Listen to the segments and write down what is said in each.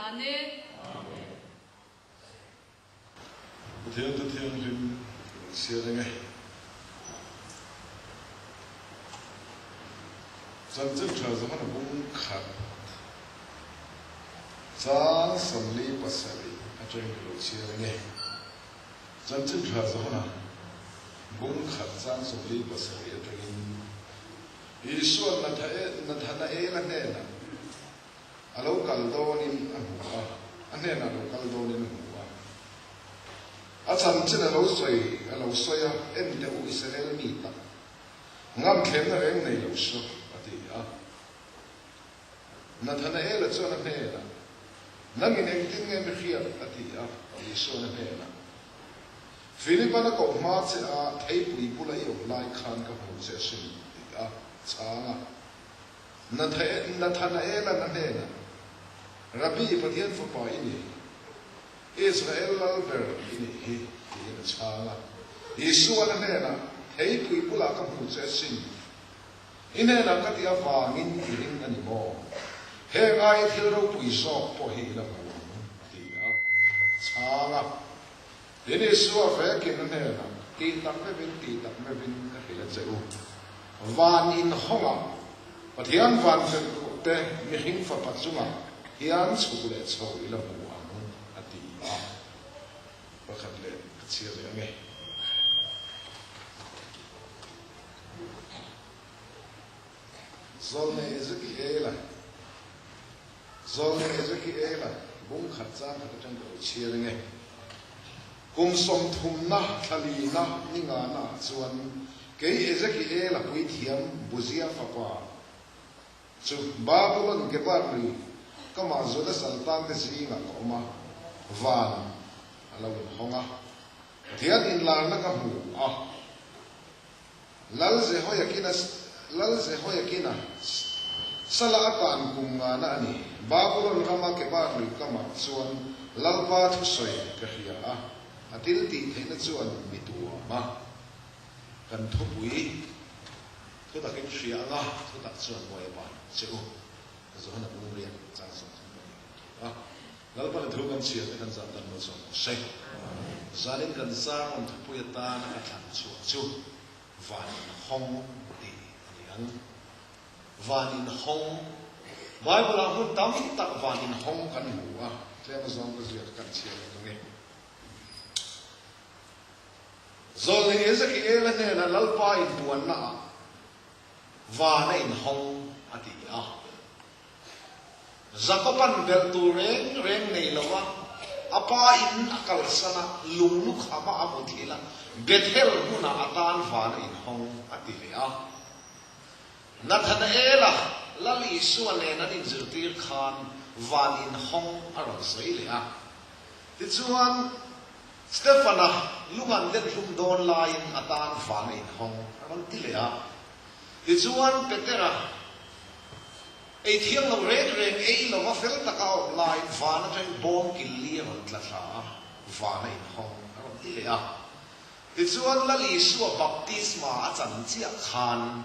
Amen. Thiên tu thiên rim xia đây ngay. Chân chân chờ giống là bung khát. Cha sầm li pasali, anh chơi cái xia đây ngay. Chân chân chờ giống là bung khát cha sầm li pasali anh chơi cái. Isuan na thay là nè na. Alo kaldo ni anh anh nè na alo kaldo ni anh chân chân là lâu xoay em đều Israel mi ta ngam khem na em này lâu xoay ati na thana e la chona me la nangin em tin em khia ati Isu na me la Philippa na ko ma che a thei pui pula yo lai khan ka ho che sin changa na thana e la na me la Rabbi pathian fo pa ini Israel lalber ini changa Isu na me la thei pui pula ka ho che sin ine na ka ti awangin iring ani mo he ngai thil ro pui so po hi la mo ti changa ini suwa ve ke na ne na ti tak me bin ka hila cheu van in honga pathian van te mi hing fa pachunga hian chukule chho ila mo ati pakhat le chia le nge Zolne Ezekiela, bung khatsa khatang ko chiringe. Kung som thum na thali na ninga na chuan ke Ezekiela pui thiam buzia fapa. Chu Babylon ke parli kama zoda saltan te singa ko ma van alaw honga. Thian in la na ka mu lal se hoyakina sala akan kunga na ani Babylon kama ke parli kama chuan lalpa thu soi ka hia atil ti theina chuan mitua ma kan thopui thu ta ken hria nga thu ta chuan moi ba cheu zo na bu rian cha so lalpa na thu kan chia kan za tan mo so sei zalin kan sa on thopui ta na ka than chu van hong van in hong Bible la hun tam tak van in hong kan hu tlem zong ko ziat kan chia nge zol ni Ezekiel ne na lalpa in tuan na van in hong ati Zakopan bel tu reng nei lawa apa in akal sana lunglu khama amuthila Bethel huna atan van in hong ati Nathanaela lali suane na din zirtir khan van in hong aron sai le ti chuan Stefana lungan den hlum don lain atan van in hong aron ti le ti chuan Petera ei thiang lo reng ei lo wa fel taka lain van atang bom killi aron tlatha van in hong aron ti le ti chuan lali su baptisma achan chia khan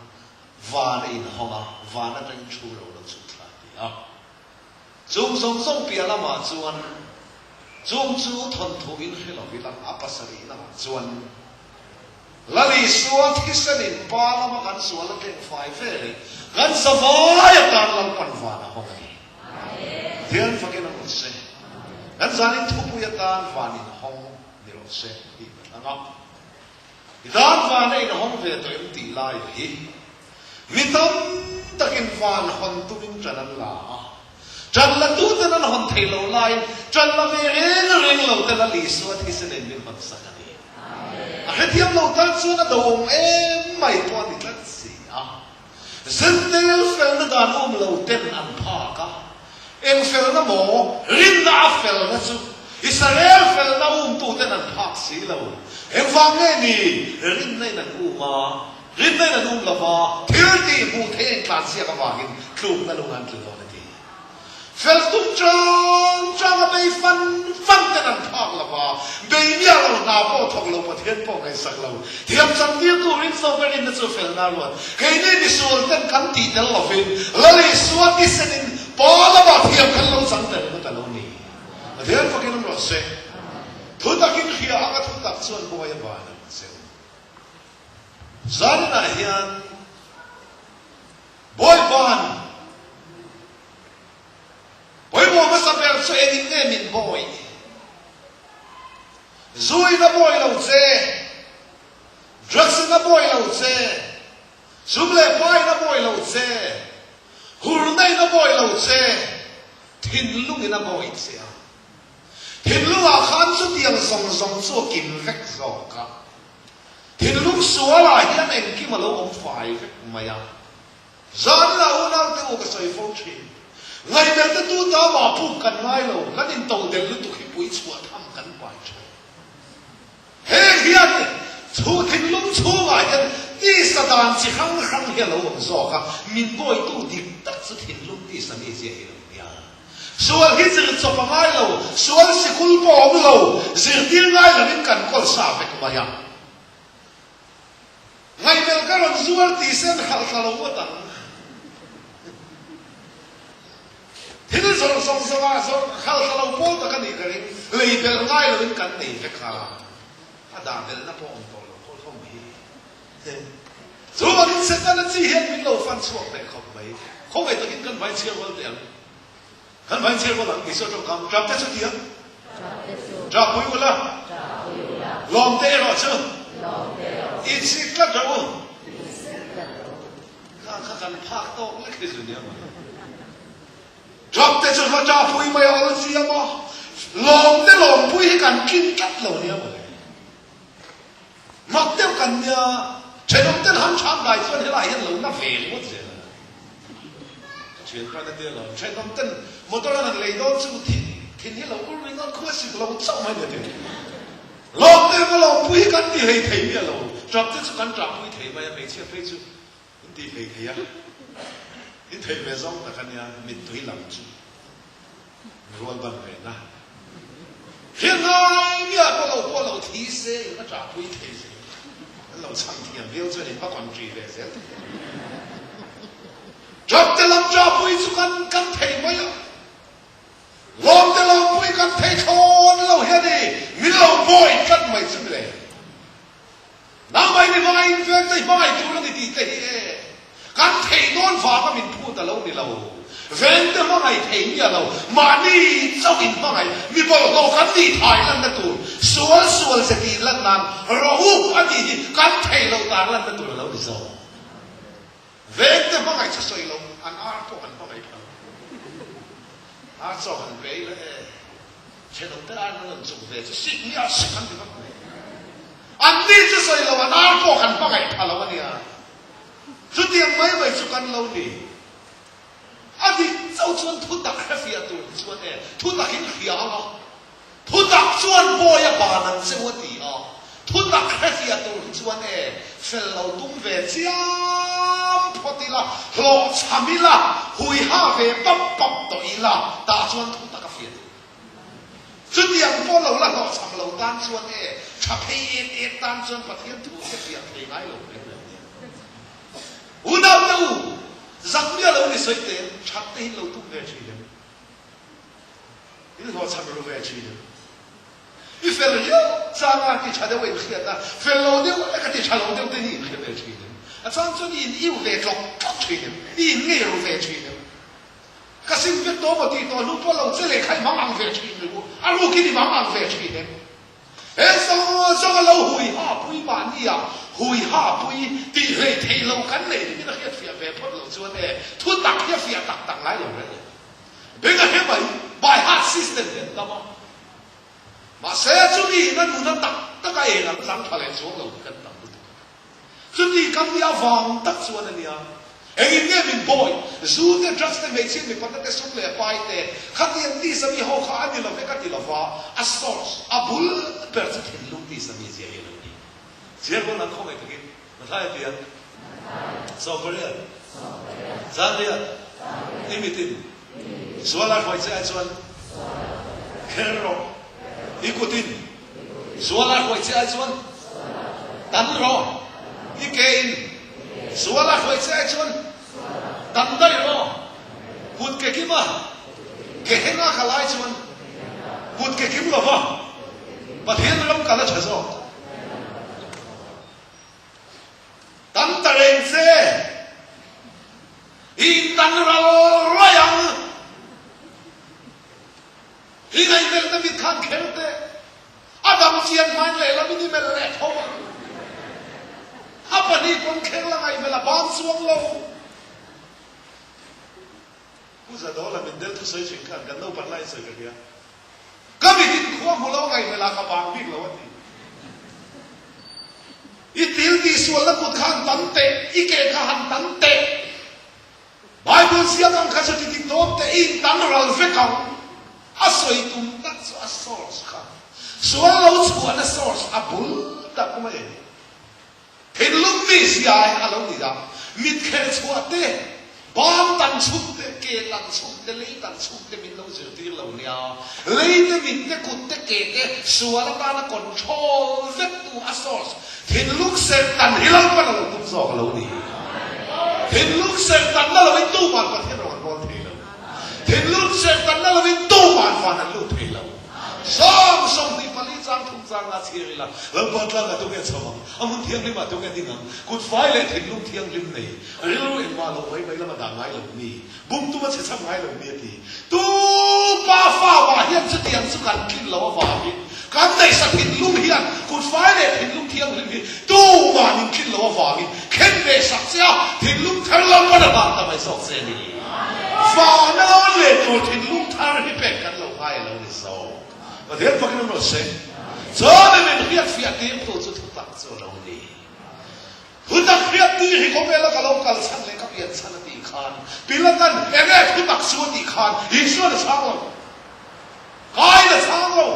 van in honga van atang chu lo chu thla chung song pia lama chuan chung chu thon thu in helo bilang apasari na chuan lali suat hisanin pa lama kan sual teng fai veri kan savai kan lam pan van honga thian fakin ang se kan zanin thu puya tan van in hong ni ro se hi anga idan van in hong ve to im ti lai hi Vitam takin van hon tumin chanan la chan la tu tanan hon thelo lai chan la ve ring lo tan li suat hisenen min hon sakani hetiam lo tan chu na dom mai to ni tlat si zentel fel na dan lo ten an pha ka en fel na mo rin na fel na chu Israel fel na tu ten an pha si lo en wang ni rin nei na ma Rin na nung lava, tirti buthe klasiya ka wagin, klub na lungan kilo na di. Fel tung chang bay fan tenan thak lava, bay niya lo na po thok lo pathen po kay saklaw. Tiyam sang diya tu rin so ka rin na so fel na luan. Kay ni nisul ten kan titel lovin, lali suat isenin, po lava tiyam kan lo sang ten mo talo ni. Adhian fakin ro se thu takin khia anga thu tak chuan boy ba na se zan na hian boy ban boy mo ma sapel so edin nge min boy zui na boy lo che drugs na boy lo che sumle pai na boy lo che hurnai na boy lo che thin lung na boy che thin lung a khan su tiang song song so kim vek zo ka thin lung suala hian en ki malo om fai vek maya zan la unang te u ka soi fo thin ngai mel te tu ta ma pu kan ngai lo kan in to del lu tu khi pui chua tham kan pai che he hian thu thin lung chu wa hian ti satan chi khang khang he lo om zo ka min boy tu dik tak chu thin lung ti sa mi je he lo ya sual hi zir cho pa ngai lo sual si kul po om lo zir ti ngai la min kan kol sa vek ma ya ngai mel ka ron zual ti sen khal khalo wa tan thil song song song a so khal khalo po ta kan ni ka ring lei bel ngai la min kan nei vek khala ada bel na po om to lo kol khom hi zual in se ta na chi hian min lo fan chuak te khom mai khom ai ta kin kan vai chiang wal te kan vai chiang wal ang iso to kam trap te chu ti trap pui wala lom te ro chu it's kat ro ka kan phak to le ke zu ne drop te chu ma ja pui mai al si ma lom te lom pui kan kin kat lo ne ma mak te kan nya chenom ten ham cham dai chuan he lai hian lo na ve mo je chuyện ra đây là chenom ten motor an lei do chu thin hi lo ul ring on khu si lo chau mai de lom te ma lom pui kan ti hei thei ya lo drop te chu kan drop pui thei mai mai che fe chu ti hei thei ya in thei ve zong ta kan ya mit tui lam chu rual ban ve na hiện nay ya ko lo thi se na drop pui thei se lo chang ti ya biao chu ni pa kon tri ve se drop te lam drop pui chu kan thei mai lom te lom pui kan thei thon lo he ni mi lo boy kan mai chu le na mai ni mai ve te mai chu na ti te kan thei non fa ka min thu ta lo ni lo ven te ma ngai thei ya lo ma ni chau in ma ngai mi bo lo kan ni thai lan na tu sual se ti lan nan ro hu ani kan thei lo ta lan na tu lo ni so ven te ma ngai chu soi lo an ar po an ma ngai a cho han ve le che dong ta an lo chu ve chu si ni a si kan ti ma an ni chu soi lo an ar po kan ma ngai tha lo ni a chu tiang mai mai chu kan lo ni a di chau chuan thu tak kha fia tu chuan e thu tak hin khia lo thu tak chuan bo ya ba nan se wa ti a thu tak kha fia tu chuan e fel lo tum ve chiam photila lo chamila hui ha ve pap pap to ila ta chuan thu tak ka fia chu tiang po lo la lo cham lo tan chuan e tha phei e tan chuan pathian thu se fia phei ngai lo unau đâu giặc nia lâu đi sấy tiền chặt tên lâu tung về chuyện đấy ini lo chặt lâu về chuyện đấy i fel yo sang à thì chặt đâu về chuyện đó fel lâu đâu cái thì chặt lâu đâu thì đi về chuyện đấy à sang cho đi yêu về lộc các chuyện đấy đi nghe lâu về chuyện đấy cái sinh việc đó mà đi đó lúc đó lâu sẽ lại khai mang ăn về chuyện đấy à lúc kia đi mang ăn về chuyện đấy ê sao lâu hủy ha bui bản đi à hui ha bui ti hei thei lo kan nei ni na hiat fia ve phot lo chuan e thu tak hiat fia tak lai lo re be ga he bai by heart system den da ma se chu ni na nu na tak ka e na sang thale chu lo kan tam chu ni kam dia wang tak chuan ani a engin nge min boy zu te just te mei chin mi pat te suk le pai te khatiam ti sa mi ho kha ani lo ve ka ti lo wa a source a bul per chu thin lu ti sa mi je he Chia con là không phải thực hiện, mà thay tiền. Sao có đấy? Sao đấy? Im tin. Số là khỏi sẽ xuân. Kero. Ikutin. Số là khỏi sẽ xuân. Tấn ro. Ikein. Số là khỏi sẽ xuân. Tấn đây ro. Hụt cái kia mà. Cái hình là khai xuân. กุดเก็บกับว่าประเทศเราการละเฉยๆตั้งแต่เองเซ่อินตันเราร้อยยังอีไงเดินจะมีข้างเข็มเต้อาดัมเชียนมันเลยแล้วไม่ได้มาแลกเขาอาปนีคนเข็งละไงเวลาบ้านสวงเราผู้จะโดนละเป็นเดินทุกสิ่งสิ่งกันกันโน้ปันไล่เสือกันเดียก็มีดินขวางหัวเราไงเวลาขับบางวิ่งเราวันนี้อีติลดีส่วนละกุดข้างตันเตะอีเกะขันตันเตะไบเบิลเสียกันข้าศึกที่โดนเตะอินตันเราเฟกังอาศัยตุ่มตัดส่วนซอสค่ะส่วนเราส่วนซอสอับุลตักไม่เห็นลุงมีเสียอะไรนี่จ้ะมิดแค่ส่วนเตะบางตันชุดเตะเกลันชุดเตะเลยตันชุดเตะมินเราเจอที่เราเนี่ยเลยเตะมินเตะกุดเตะเกะเตะส่วนละตาละก่อนโชว์เวกตัวซอสเห็นลูกเซนตันฮิลังก็เราตุ้มสอกเรานี่เห็นลูกเซนตันนั่นเราไม่ตู้มันประเทศเราบอลเทเราเห็นลูกเซนตันนั่นเราไม่ตู้มันฟันนั่นลูกเทเราส่งที่ผลิตจางทุกจางอาเซียนละแล้วบัดละก็ต้องเก็บสมองอามันเที่ยงริมมาต้องเก็บดิ้งกุดไฟเลยเห็นลูกเที่ยงริมนี่เรื่องเอ็นมาเราไว้แล้วมาด่างไงเรานี่บุ้มตัวมันจะทำไงเราเนี่ยทีตู้ป้าฟ้าว่าเฮียนจะเตียงสุกันกินเราว่าพี่การในสถิตลุงเฮียนกุดไฟเลยเห็นลุงเที่ยงริมนี่ตู้มานิ่งกินเราว่าพี่เข็นในสักเสียเห็นลุงทั้งลำก็ได้บ้างทำไมสอกเสียนี่ฟ้านั่นเลยตัวเห็นลุงทั้งที่เป็นกันเราไปเราในสอกประเทศพวกนั้นเราเซ็งจอไม่เป็นเรียกเฟียตีตัวจุดตักตัวเราดีทุตักเฟียตีให้เขาเป็นแล้วก็เราการสั่งเลยก็เปลี่ยนสั่งตีขานปีละกันเองทุตักส่วนตีขานอีกส่วนช่างเรากายละช่างเรา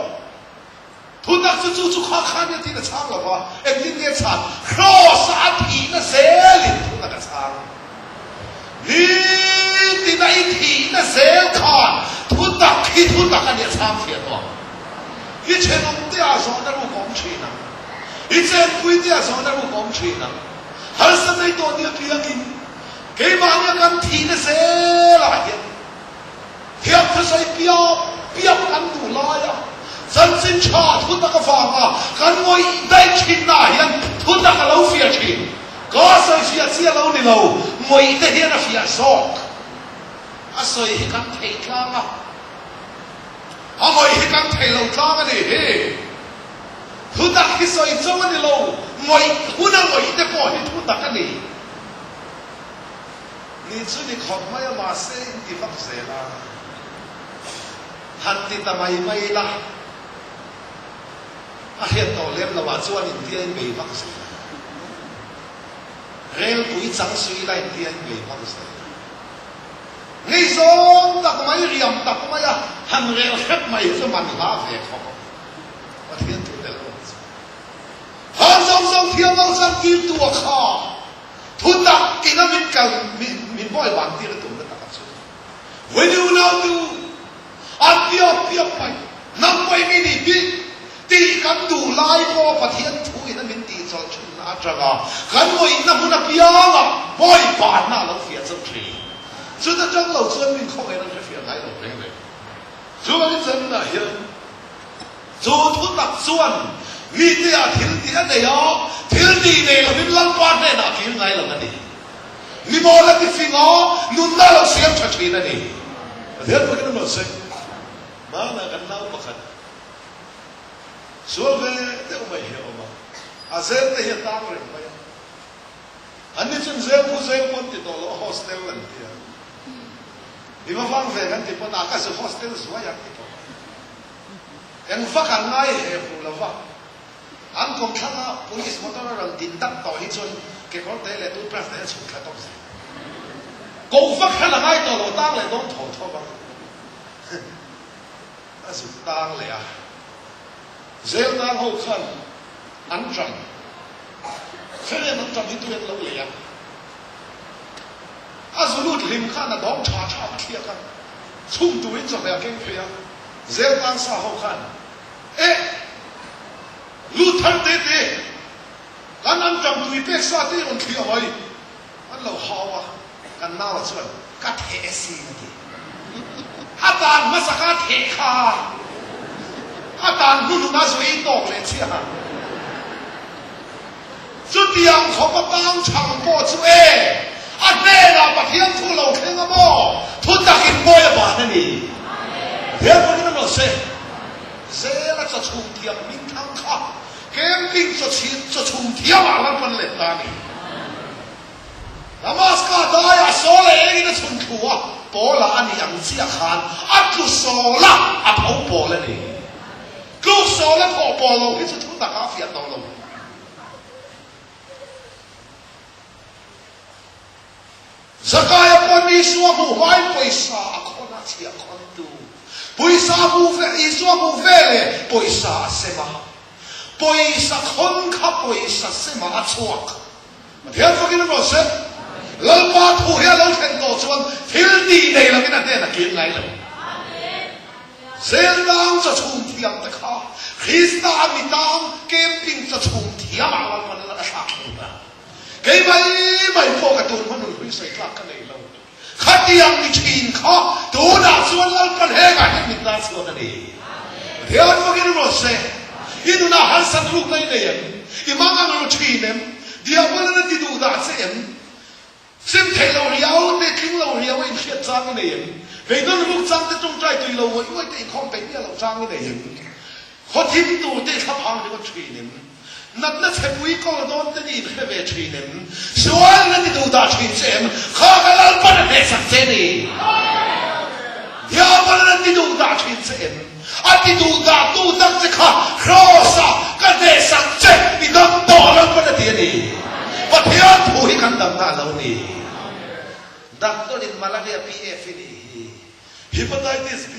ทุตักจู่ข้าขานเนี่ยที่ละช่างเราว่าเอ็งที่เนี่ยช่างครอสอาทีน่ะเซลิทุตักช่างนี่ที่ไหนทีน่ะเซลขานทุตักที่ทุตักอันเนี่ยช่างเฟียตัว以前我们的阿叔在路讲钱啊，以前贵的阿叔在路讲钱啊，还是那多的几个金，几万一斤田的死啦嘅，贴出水标緊度拉呀，真正差出得個飯啊，緊我低錢嗱人，出得個老費錢，嗰歲費只老你老，我得啲人費索，阿歲咁提價啊。我係咁提路裝嘅你，佢得佢所以做嘅路，我能我得過去佢得嘅你，你出嚟學乜嘢話聲啲乜嘢啦，行啲特咪啦，啊喺度咧就話做人啲人未乜嘢，人會爭水嚟啲人未乜嘢。你說得咪人得咪呀？很熱血咪就蠻拉肥好，我天都得了。韓上天老山幾多卡，突然見到面講面不係橫啲咧，懂得打出。為了那都啊標牌，能為你哋邊地咁度來過把天土嘅那面地做出那這個，咁為那不那標啊，不會把那老肥走出。所以這張老尊面空嘅那就肥來老平嘅。所以真的呀，做出打算，你哋啊聽啲嚟哦，聽啲嚟啦，你諗翻嚟嗱聽嚟啦你，你冇啦啲飛我，นู่นนั่นเราเสียงชัดเจนนะนี่เดี๋ยวพวกนั้นเราเสียมาหน้ากันเล่าประคันส่วนเดี๋ยวไม่เห็นมาอาเซนเดียตามเรื่องไปอันนี้ฉันเซลผู้เซลคนติดต่อโฮสเทลกันที่นี่มาฟังเสียงกันที่ปนอาคาสุโฮสเทลสวยอย่างที่บอกยังฟังกันง่ายเหรอผู้ละฟังอันคงข้างอ่ะ police มอเตอร์เราดินดับต่อให้จนเก็บของเตะเลยตู้ปลาเตะฉุกขาต้องใส่กูฟังข้างง่ายต่อเราตั้งเลยต้องถอดท่อบ้างอาสุดตั้งเลยอ่ะเซลตั้งหัวขันอันจังเชื่อมันจำที่ตัวเองเราเลยอ่ะอาสุรุดลิมขันน่ะดองชาเคลียร์กันชุ่มตัวเองจะแบบเก่งเพียเซลตั้งสาหัวขันเอ๊ะลูกทันเด็ดกันอันจำตัวเองสาที่มันเคลียร์ไว้อันเราหาวะกันน่าว่าส่วนกัดเทสีนี่อาจารย์มาสักการเทขา à tàn nu na rồi tóc lên chia chút tiếng không có băng chẳng bỏ chú à nè là bát hiền thu lâu khen ngắm mò thu ta kinh bôi à bạn này hiền có cái nó sẽ là cho chung thiệp minh thăng khá kém kinh cho chung thiệp à lắm phân lệ ta này namaskar ta ya số lệ cái nó chung thua bỏ là anh yang chia khan à cứ số là à phổ bỏ lên này cứ số là bỏ lâu cái chút ta cá phiền đầu lâu Zakaya pon Isua mu vai poisa akona chia kontu poisa mu ve Isua mu vele poisa sema poisa kon kha poisa sema achuak thian fakin ro se lalpa thu he lo khen to chuan thil ti nei la mina te na kin ngai lo sel dang cho chung thiam ta kha Krista mi dang kem ping cho chung thiam a wal pan la sa ta cái mày phô cả tuần mà nuôi sấy lạc cái này lâu khát tiếng đi chín khó tú đã xuân lên phần hết cả những mình ta xuân này theo anh có cái nó sẽ itu na hal san lúc này này im mang ăn nó chín em dia vẫn là đi đủ đã sẽ em xem thấy lâu riau để kinh lâu riau em hiện trang cái này về đó lúc trang tới trong trái tùy lâu ấy vậy thì không phải là lâu trang cái này họ thêm đủ để khắp hàng để có chín em nát nát xem quý con đón tới đi phải về truy ném, xóa nát đi đâu đã truy xem, khó cái lần bắt được sạch sẽ đi, ya bắt nát đi đâu đã truy xem, à đi đâu đã sẽ khó sao cái này sạch sẽ đi đâu bỏ lần bắt được tiền đi, và theo thổi khăn đầm ta lâu đi, đặc tôi đến Malaria PF đi, hepatitis B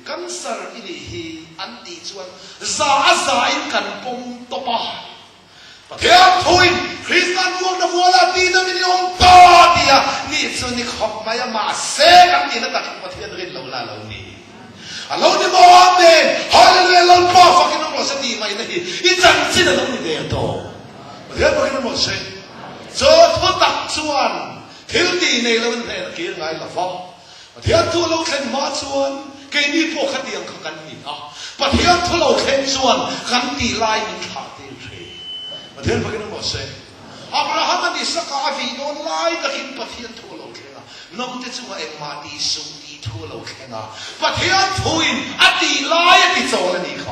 cancer ini anti chuan za in kan pom topa pathiam thuin Christian vuông na vuala ti na min yom to dia ni chu ni khop mai ma se kan ni na ta pathian rin lo la lo ni alo ni mo amen hallelujah lo pa fakin mo sa ti mai na hi I chang chin na lo ni de to pathian fakin mo se cho thu tak chuan thil ti nei lo ne ki ngai la fa pathian thu lo khen ma chuan cái ní bộ khát tiếng không cần gì à, và thiên thu lâu khen xuân gắn tì lai mình thả tiền thuê, và thiên phải cái nó sẽ, Abraham anh đi sắc cả vì nó lai đã khiến và thiên thu lâu khen à, nông thế chúng em mà đi sung đi thu lâu khen à, và thiên thu in anh đi lai anh đi做了你靠，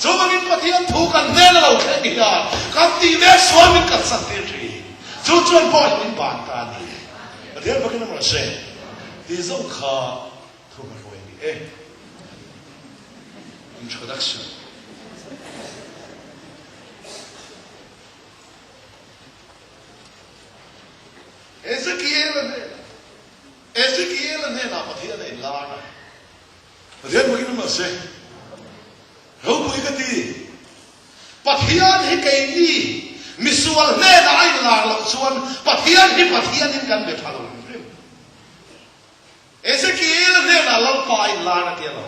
做么你và thiên thu cần nên là lâu khen đi à, gắn tì về xuân mình cần sẵn tiền thuê, cho chuyện bỏ mình bàn ta đi, và thiên phải cái nó sẽ, đi dòng khá thu mà introduction. Ezekiel ne na pathian nei la na. Pathian mo kin ma se. Ho pui ka ti. Pathian hi kai ni misual ne na ai la lo chuan pathian in kan be thalo. Ezekiel ne na lo pa in la na ke lo.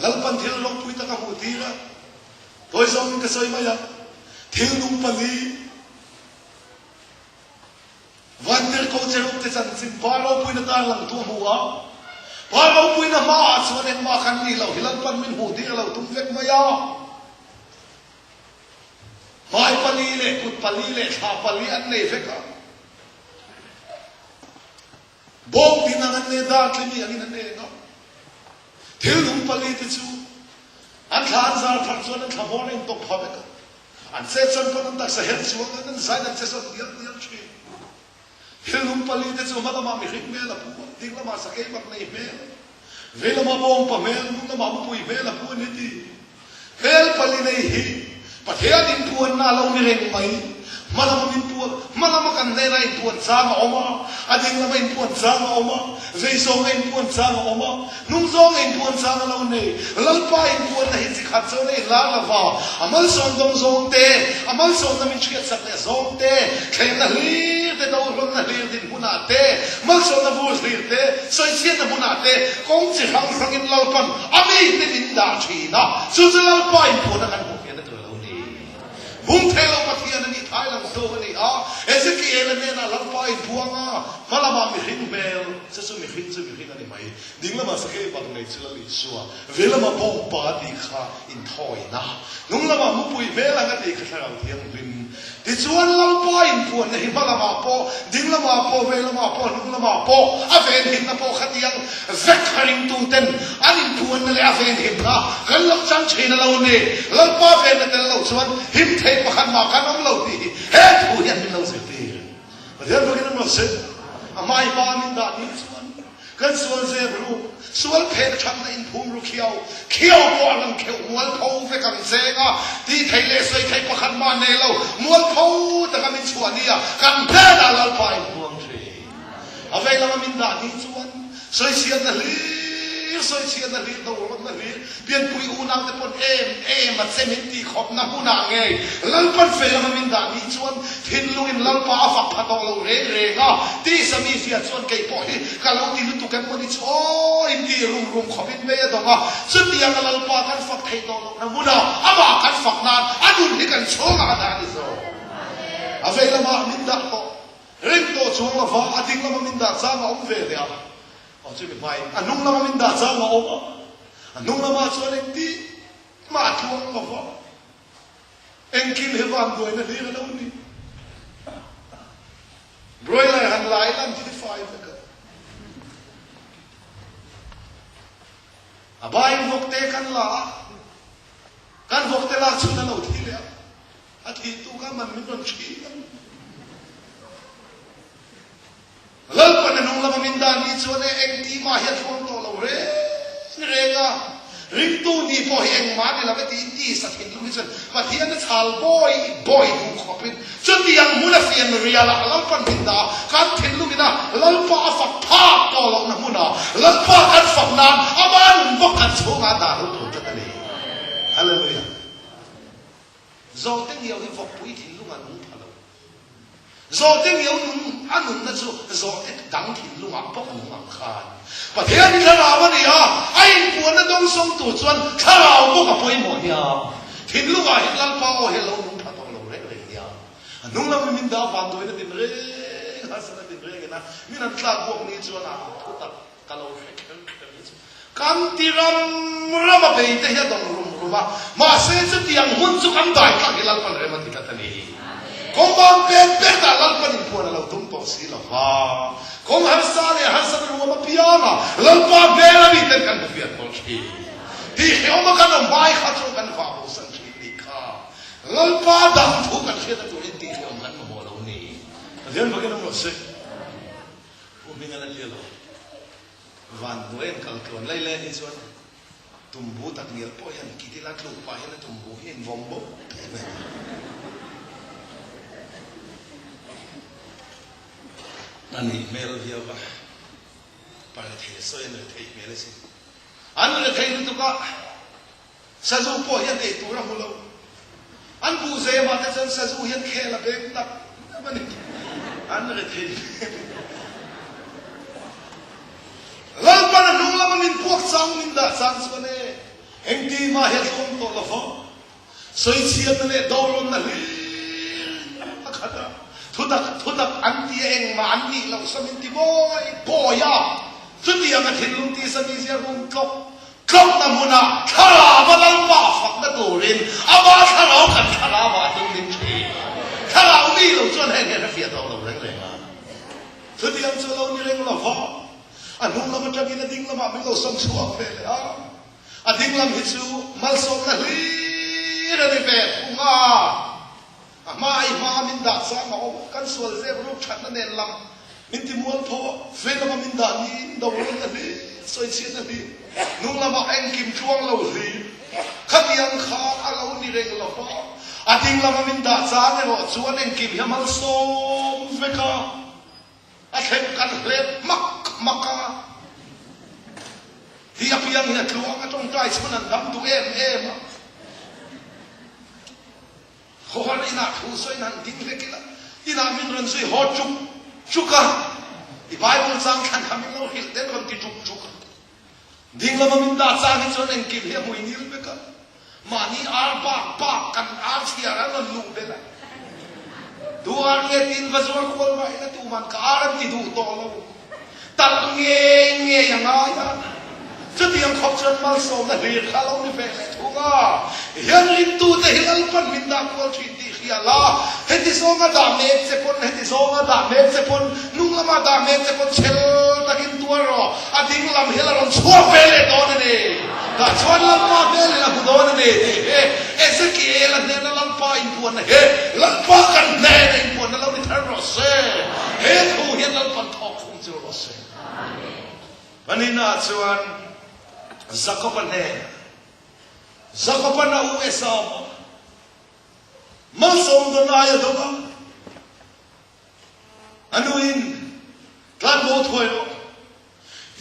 Lalpan thil long pui ta ka mu ti la. Toi zong ka soi ma ya. Thil nung pali. Vanter ko cheruk te chan sim palo pui na ta lang tu huwa. Palo pui na ma chuan en ma khan ni lo hilan pan min hu ti lo tum vek ma ya. Mai pali le put pali le kha pali an nei veka. Bom dinangan le da klimi angin an ne no. Thil nung pali te chu. An khan zar phar chuan an thamon in tok phaweka. An se chan kon an tak sa het chuan an zai an se so dial chi. Thil nung pali te chu ma ma mi rik me la pu ding la ma sa ke mak nei me. Ve la ma bom pa me nung la ma pui me la pu ni ti. Vel pali nei hi. Pathian in tuan na lo ni reng mai. Malam in tuan, malam kan nei na in tuan sang oma. Ading la in tuan sang oma. Ve song in tuan sang oma. Nung song in tuan sang lo nei. Lalpa in tuan na hi si khat so nei la la va. Amal song dong song te. Amal song na min chiat sak le song te. Khem na lir te do ron na lir din huna te. Mal song na bus lir te. Soi chiat na huna te. Kong chi hang sang in lalpan. Ami te din da chi na. Su su lalpa in tuan na kan hu ke na tu lo ni. hung thelo pathian ani thailang so ani Ezekiel ne na lampa in puanga malama mi hing bel sesu mi hing ani mai dinglama sakhe bang nei chilali suwa velama pong pa di kha in thoi na nunglama mu pui vela nga di kha rang thiang bin ti chuan lampa in puan nei malama po dinglama po velama po nunglama po aven hin na po khatiang vekharing tu ten anin puan na le aven hin na kan lak chang china lo ne lampa ven na tel lo chuan him thei pakhan ma kanam lo ti he thu yan min lo se ti Dia bagaimana maksud? Amai pamin dah ni suan. Kan suan saya beru. Suan pek cakap in pumru kiau. Kiau bukan kiau mual pau fekan saya. Di Thailand saya Thai pakan mana lau. Mual pau dengan min suan dia. Kan beda lalpai buang sih. Apa yang lama minta ni suan? Saya siap dah Soi chia na ri do ro na ri pian pui unang te pon mat sementi khop na huna nge lal pan fe la min da ni chuan thin lungin lal pa fak phato lo re nga ti sami fia chuan kei po hi ka lo ti lu tu kan pon ni cho in ti rum khopin me do nga chu ti ang lal pa kan fak thei do lo na huna ama kan fak na adun ni kan cho nga da ni so ave la ma min da ko ring to chuang la va ading la min da sa ma om ve de Jadi mai, anung lama minda sama oma, anung lama soalnya di matuang apa, engkil hewan dua ini dia kalau ni, broiler han lain lah jadi five ke, abai vokte kan vokte lah sudah laut hilang, hati itu kan menurut kita. Lalu pada nung lama minda ni cuane engti mahir tuang to lo renga ringtu ni po heng mani la beti ti sakin lu misen patian chal boy dum khopin chuti yang munafian ria la lampan minda kan thin lu mina lalpa afak tha to lo na muna lalpa kan fakna aman bokan chunga da lu to tani hallelujah zo teng yo hi vok pui thin lu ngan Zo ting yo anun na zo dang tin lu ngak pok lu ngak khan. Pathian ni tharawa ni ha ai puan na dong song tu chuan tharau bo ka poi mo nia. Tin lu ga hin lal pa o hello nung tha tong lo re nia. Nung lam min da ban doi na tin re hasana tin re na min an tla bo ni chuan a thu tak ka lo kan tiram rama be te ya dong rum ma se chu tiang hun chu kan dai ka hilal pan re ma ti ka tani. Kung bang pemper dah lalpan impuan lalu tumpah sila ha. Kung harsa berumah piana lalpa bela biten kan berfiat polski. Di heoma kan mai khatro kan fabo san chilika. Lalpa dah tu kan kita tu inti heoma kan memolo ni. Adian bagaimana proses? Umingan dia lo. Van duen kalkon lele ni suan. Tumbuh tak ngel po yan kitilat lupa yan tumbuhin bombo. Nani mel dia ba, pada thei so yang thei mel sih. Anu le thei tu ka, sazu po yang thei tu orang mulo. An bu saya mata sen sazu yang kela beg tak, apa ni? Anu le thei. Lalu pada nungla min puak sang minda sang sone, engti mahir kom to lafo, soi siat le daulon na le, akada. Thudak anti eng ma anti lau saminti boy ya tuti yang athilung ti sami sia rum klok na muna khara balal pa fak na turin aba khara kan khara ba tung din chi khara mi lo chuan hen hen fia to lo reng reng tuti yang chulo ni reng lo ho anung la ma tagi na ding la ma mi lo som chuak pe le a ding lam hi chu mal som na li ra ni pe nga mai min da sa ma kan sual ze ru chat na nen lam min ti mual tho fe la min da ni do ro na ni soi chi na ni nung la ma eng kim chuang lo ri khat yang kha a lo ni reng lo pa a ding la min da sa ne ro chuan eng kim ya mal som fe ka a khem kan hle maka hi a piang ya tluang a tong tai chman an dam tu em Kohar ina khusoi nan ding lekila ina min ran sui ho chuka I Bible sang kan kami lo hil den ram ti chuka ding lama min da sang chon en kil he muinil beka mani ar kan ar siara lan lu bela duar le tin vazor kol mai na tu man ka aram ti du to lo tal nge yang ya chu tiang khop chan mal som na ri khalo ni fe le thunga hian lim tu te hilal pan min da kol thi ti khiala heti songa da me se pon heti songa da me se pon nung lama da me se pon chel takin tuaro ading lam hilaron chua fe le to ne da chuan lam ma fe le la bu do ne Ezekiel ne na lam pa in puan he lam pa kan ne in puan na lam ni thar ro se he thu hian lam pan thok khum chu ro se manina chuan Zakopana u esama Malsom donaya doga Anuin Tlan mo thoyo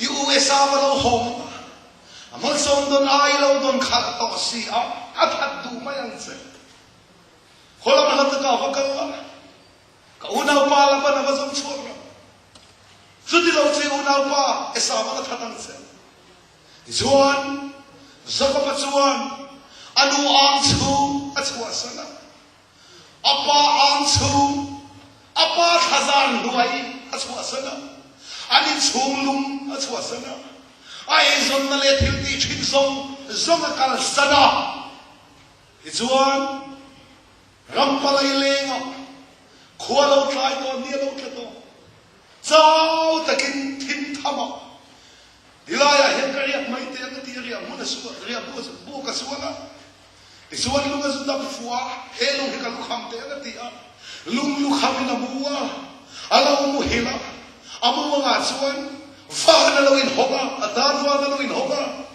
u esama lo hom Malsom donaya lo don khat to si athat du mayang se Kholam halat ka vakal ka unaw pa la ba na bazom chora Sudi lo che unaw pa esama ka thatang se Zuan, Zakapa Zuan, Anu Ansu, Atsuasana, Apa Ansu, Apa Khazan Duai, Atsuasana, Ani Chulum, Atsuasana, I Zon Nalet Hilti Chinsong, Zonakal Sana, Zuan, Rampalailenga, Kualo Traito, Nielo Kato, Zao Takin Tintama. Ilaya hengkariat mai te ang tiria muna suwa ria bu ka suwa isuan lu ka sunda fuwa helong hekal kham te ang tia lung lu kham na buwa alaw mu hela amu nga suan fa na lawin hoga adan fa na lawin hoga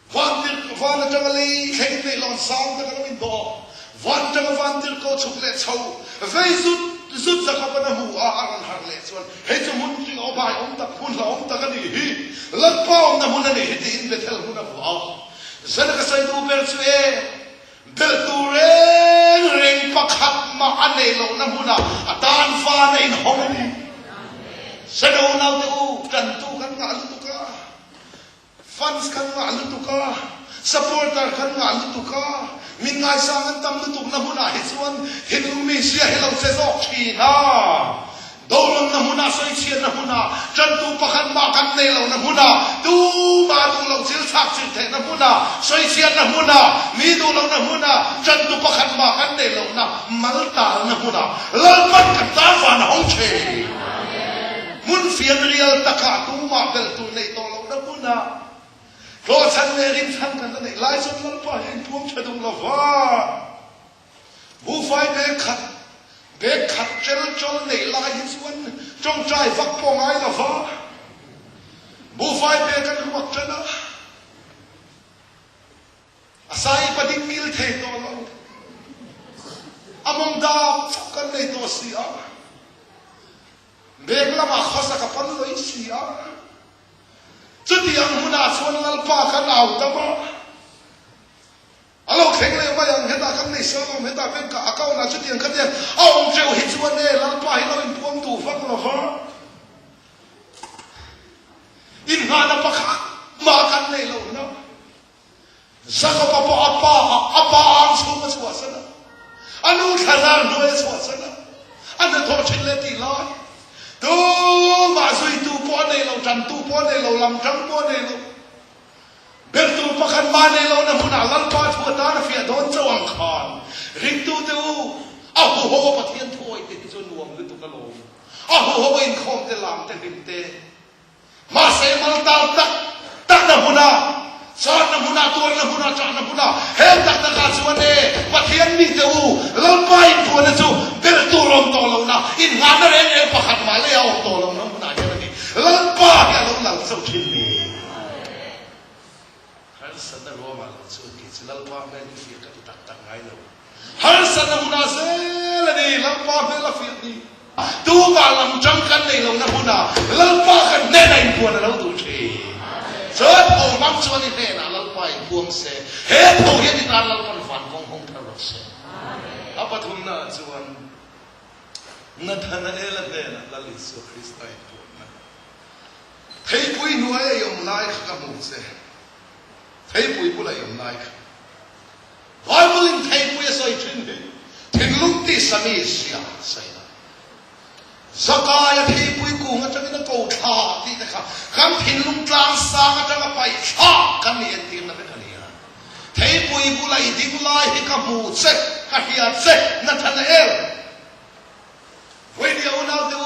fa na jangali khengte lon sang ta lawin do van jang van dir ko chukle chau veizut Zut zakapana mu aran harle chuan he chu mun ki obai om tak hun la om tak ani hi lat pa om na mun ani hi tin betel mun a zana ka sai du ber chu e bel tu reng pakhat ma ane lo na mun a atan fa na in hom ni sano na tu kan tu kan nga lu tu ka fans kan nga lu tu ka supporter kan nga lu tu ka min ngai sang an tam lu tu na mun a hi chuan hinung mi sia hello se zo na Dolong na muna soi sia na muna chan tu pakhan ma kan nei lo na muna tu ma tu lo sil sak sil the na muna soi sia na muna mi tu lo na muna chan tu pakhan ma kan nei lo na mal ta na muna lal man kan ta fa na hong che mun fian rial taka tu ma bel tu nei to lo na muna lo chan ne rim chan kan nei lai son lal pa hin puam chadung la wa bu fai be khat Be khát chel chol nei lai hin suan trong trai vak po ngai la va bu fai be kan ruak chana asai pading mil the to lo among da kan nei to sia be lama khosa ka pan loi sia chuti ang huna chuan lal pa kan au ta ma alo kheng le ma yang heta kan nei so lo heta ben ka akau na chu tiang khat ya aung treu hi chuan ne lal pa hi lo in puang tu fak lo fa in nga na pa kha ma kan nei lo na saka pa pa apa ang so ma chwa sana anu khazar no e chwa sana anu thor chin le ti lai tu ma sui tu po nei lo tan tu po nei lo lam tang po nei lo Bertu pakan mane lo na muna lal pa thua ta na fia don chawang khan ring tu tu ahu ho pathian thoi te ti chon nuam lu tu ka lo ahu ho in khom te lam te rim te ma se mal ta tak na muna sa na muna tur na muna cha na muna he tak ta ka chuan e pathian ni te u lal pa in thua na chu bertu rom to lo na in nga na re e pakhat ma le au to lo na muna ja ni lal pa ya lo lal so chin ni Sana Roma lo so ki silal pa me ni fi ka tak tak ngai lo har sana muna se la ni lam pa me la fi ni tu ba lam jang kan nei lo na muna lal pa kan ne nai pu na lo tu thi so o mam chuan ni he na lal pa in puam se he tho ye ni ta lal man fan kong hong thar ro se apa thum na chuan na thana ela de na lal Isu Christai pu na thei pui nuai yom lai ka mu se Thấy bùi bùi lại yom lai Bible in thei pui soi thin thin lung ti sami sia sai na Zakaya thei pui ku nga chang na ko tha ti ta kha kam thin lung tlang sa nga chang pai tha kan ni ti na be thania thei pui bu lai ding lai hi ka mu che ka hia che na than el we dia unau tu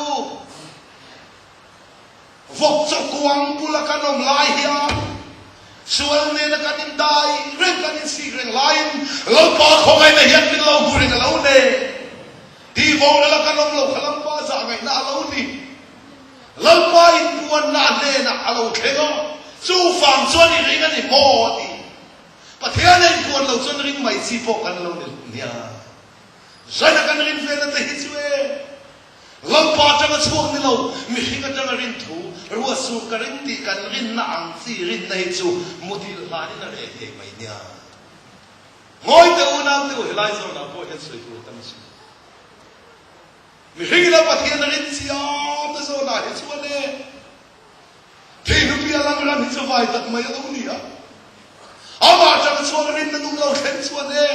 vok cho kuang bu la kanom lai hia sual ne na kanin dai ren kanin si ren lain lo pa khongai na hian bin lo burin lo ne di vo la kanom lo khalam pa za ngai na lo ni lo pa in buan na ne na alo khengo chu fam chuan ni ring ani mo ti pathian en buan lo chuan ring mai chi po kan lo ni nia zana kan rin fe na te hi chue lo pa chang chuang ni lo mi hinga chang rin thu rua su ka rin ti kan rin na ang chi rin nei chu mutil la ni na re he mai nia ngoi te una te helai zo na po hen soi tu tam si mi hinga la pathian rin sia te zo na he chu ne te nu pi ala la ni chu vai tak mai lo ni a ama chang chuang rin na nu lo khen chu ne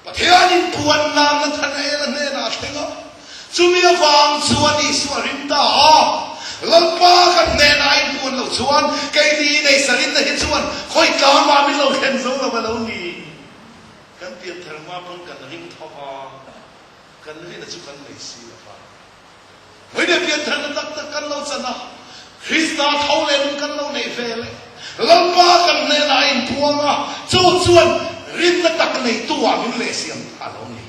Pathianin buwan nam na thanay na ne na thenga chumia wang chuan ni swarin ta lalpa kan ne na in buwan lo chuan kai ni nei sarin na hi chuan khoi ka ma mi lo khen zo lo ba lo ni kan pian tharma pang kan ring thopa kan ni na chu kan nei si fa mai de pian than na tak tak kan lo chana Krista thole nun kan lo nei vele lalpa kan ne na in buanga chu chuan rin na tak nei tua min le siam alo ni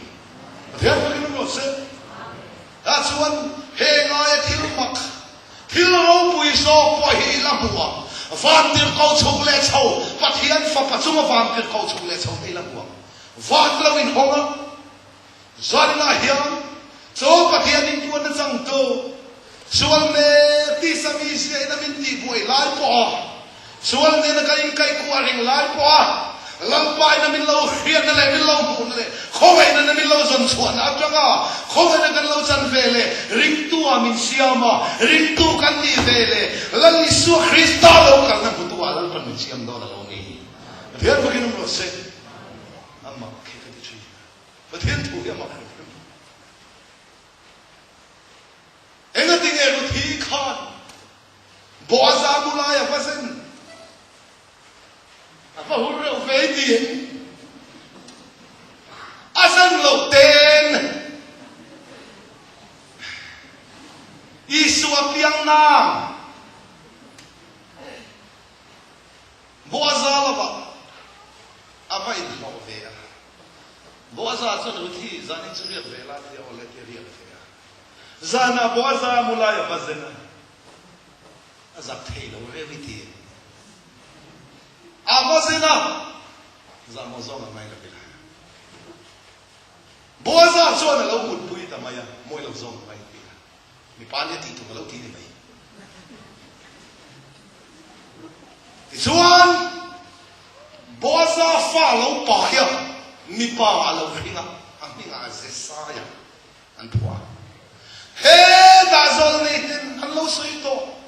pathian ko kin lo se a chuan he ngai thil mak thil ro pui so po hi la huwa van tir ko chuk le chho pathian fa pachuma van tir ko chuk le chho ei la huwa van lo in honga zan na hiam cho pathian in tuan na chang to chuan ne ti sami se na min ti buai lai po chuan ne na kai kai ku ring lai po lampai na min lo hian na le min lo mun le khoi na min lo zon chuan a tanga khoi na kan lo chan vele ring tu a min siama ring tu kan ni vele lan ni su Krista lo kan na putu al pan min siam do na lo ni thian bukin lo se amma ke ka di chi pathian tu ya ma enga ting e ru thi khan bo za mu la ya pasen apa huruf vedin asan lo ten isu apiang nang boaza lava apa in lo ve boaza chon ruthi zanin churi ve la dia ole te ria ve zana boaza mulaya bazena azak thei lo ve viti Amazina Zamozona mai la bila Boza chona lo mut pui ta maya moi lo zong mai bila mi pa le ti tu lo ti ni mai ti chuan Boza fa lo pa ya mi pa lo ringa ang minga se sa ya an tua he da zol ni tin an lo sui to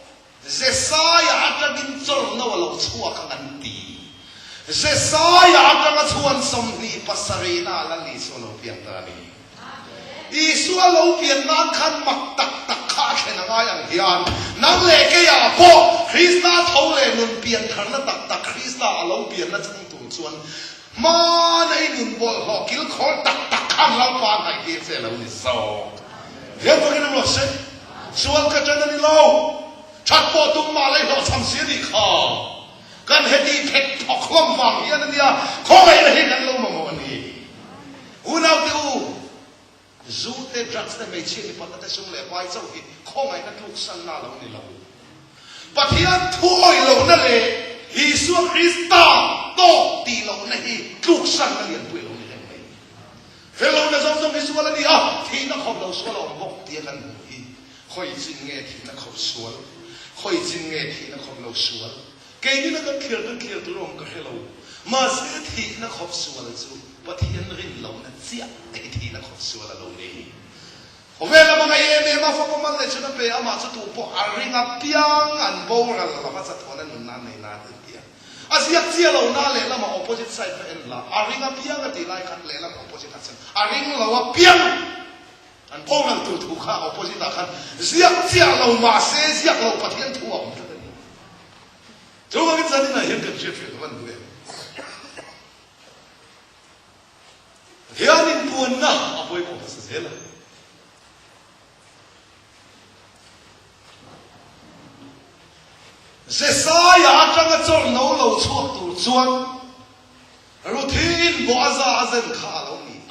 Zesaya atagin chol na walo chua kang anti Zesaya atang chuan som ni pasarina lali solo pian tani Isu alo pian na khan mak tak tak kha khena nga yang hian nang le ke ya po Krista thole nun pian tharna tak tak Krista alo pian na chung tung chuan ma nei nun bol ho kil khol tak tak khan lau pa ngai ke se lo ni so he ko kin lo se sual ka chana ni lo Chak po tum ma lai lo cham sia di kha kan he di phet thok lom wang hian ania khoi la hi kan lo mo mo ni unau te u zu te drugs te mai chi ni pa ta sung le pai chau hi khoi na tluk san na lo ni lo pathian thoi lo na le Isu Krista to ti lo na hi tluk san na lian pui lo ni mai hello na zong zong Isu la ni a thi na khom lo so lo bok ti kan hi khoi chin nge thi na khom sual khoi chin nge thi na khom lo sual ke ni na kan khir tu rom ka hello ma se thi na khom sual chu pathian rin lo na chia te thi na khom sual lo ni Ovela mga yeme mafapamal le chuna pe ama sa tupo aring apiang an bora la ma sa tonan nun nanay natin dia Aziak chia lo na le lama opposite side fa en la. Aringa piang ati lai kan le lama opposite asan. Aring lawa piang. An pongal tu tu kha opposite akan. Ziak chia lo ma se ziak lo pathian tu am. Coba kita ni na yang kerja firman tu. Hianin puan na apoy mo sa sela. Sesaya atang ator no lo chuak tu chuan. Rutin bo aza azen kha lo ni.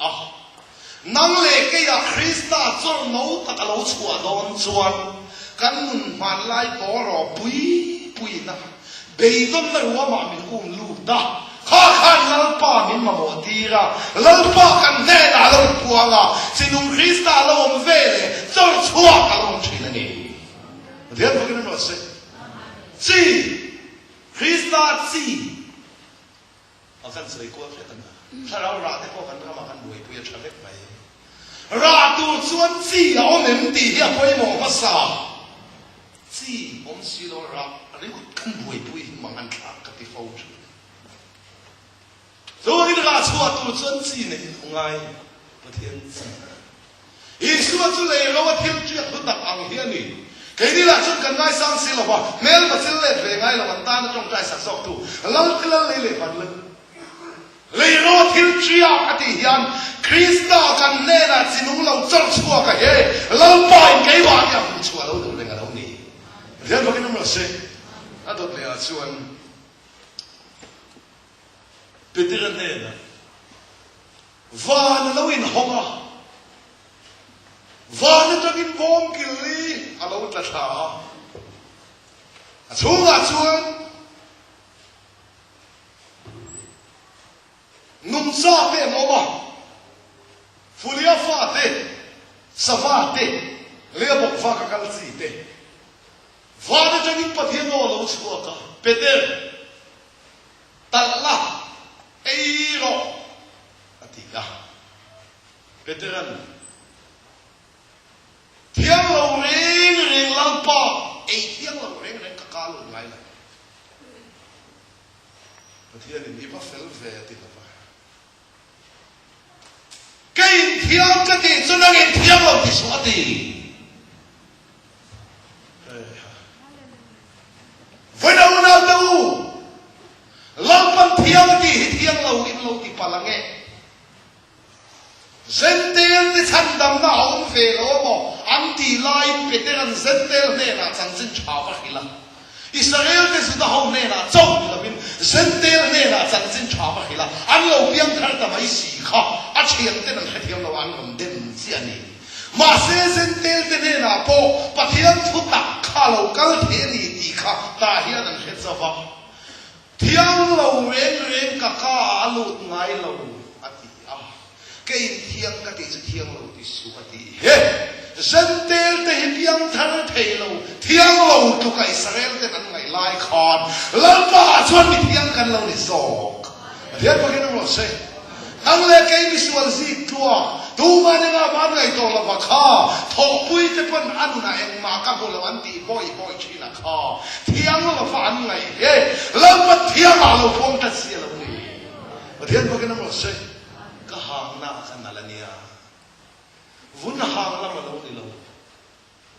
Nang le ke ya Krista ator no tak lo chua don chuan. Kan mun man lai ko ro pui pui na. Beidon na ruwa ma min lu da. Khan lalpa min mamotira lalpa kan ne na lo puanga sinung Krista lo vele zor chua ka lo china ni dia bukan no se si Krista si akan sei ko fe tan sarau ra te ko kan ka makan buai puya chalek bai ra tu chuan si a om ti ya poi mo ma sa si om si lo ra ri kan buai pui mangan tha ka ti fo rồi cái đó chua tu chân chi này không ai có thiên chi, ý xua tu lấy lo thiên chuyện tu tập ăn hiền này, cái đi là chút cần ngay sang xí là bao, nếu mà xin lên về ngay là hoàn tan trong trái sản xuất tu, lâu cái lâu lấy phần lưng, lấy lo thiên chuyện cái gì hiền, Krista cần nên là chỉ nung lâu chân chua cái gì, lâu bài cái bạn nhà cũng chua lâu tu lên cái lâu này, thế mà cái nó là gì, à tôi lấy chua Peter nena van lawin honga van tagin bom kili alo ta tha chunga chuan num sa pe moma fulia fa te sava te le bok fa ka kal si te van tagin pathian lo chua ka Peter talla Eiro Atika Veteran Thiang lo ring lampa thiang lo ring kakalo ngai la Pathian ni ba fel ve atika pa Kain thiang ka ti chunang in thiang lo ti suati Venau na tu Lampan thiang lo in lo ti palange Zentel ni chandam na aum fe lo mo anti lai Peteran zentel ne na changsin chawa khila Israel te suda ho ne na chau labin zentel ne na changsin chawa khila an lo piang thar ta mai si kha a chiang te nan khathiam lo an om den si ani ma se zentel te ne na po pathiam thu tak kha lo kal the ni ti kha ta hian an khet zawa thiang lo reng ka ka alut ngai lo ati cái thiang cái gì thiang lo thì su ati he dân tel te hiang thar thei lo thiang lo tu ka Israel te nan ngai lai khan lan pa chuan ni thiang kan lo ni sok thiang pa ken lo se ang le cái visual zi tua tu ma ne ga ba ngai to la ba kha tho pui te pon an na eng ma ka bo lo an ti boy chi la kha thiang lo fa an ngai he lan pa thiang lo phong ta si lo ni thiang pa ken lo se ka hang na kan na la nia vun hang la ma lo ni lo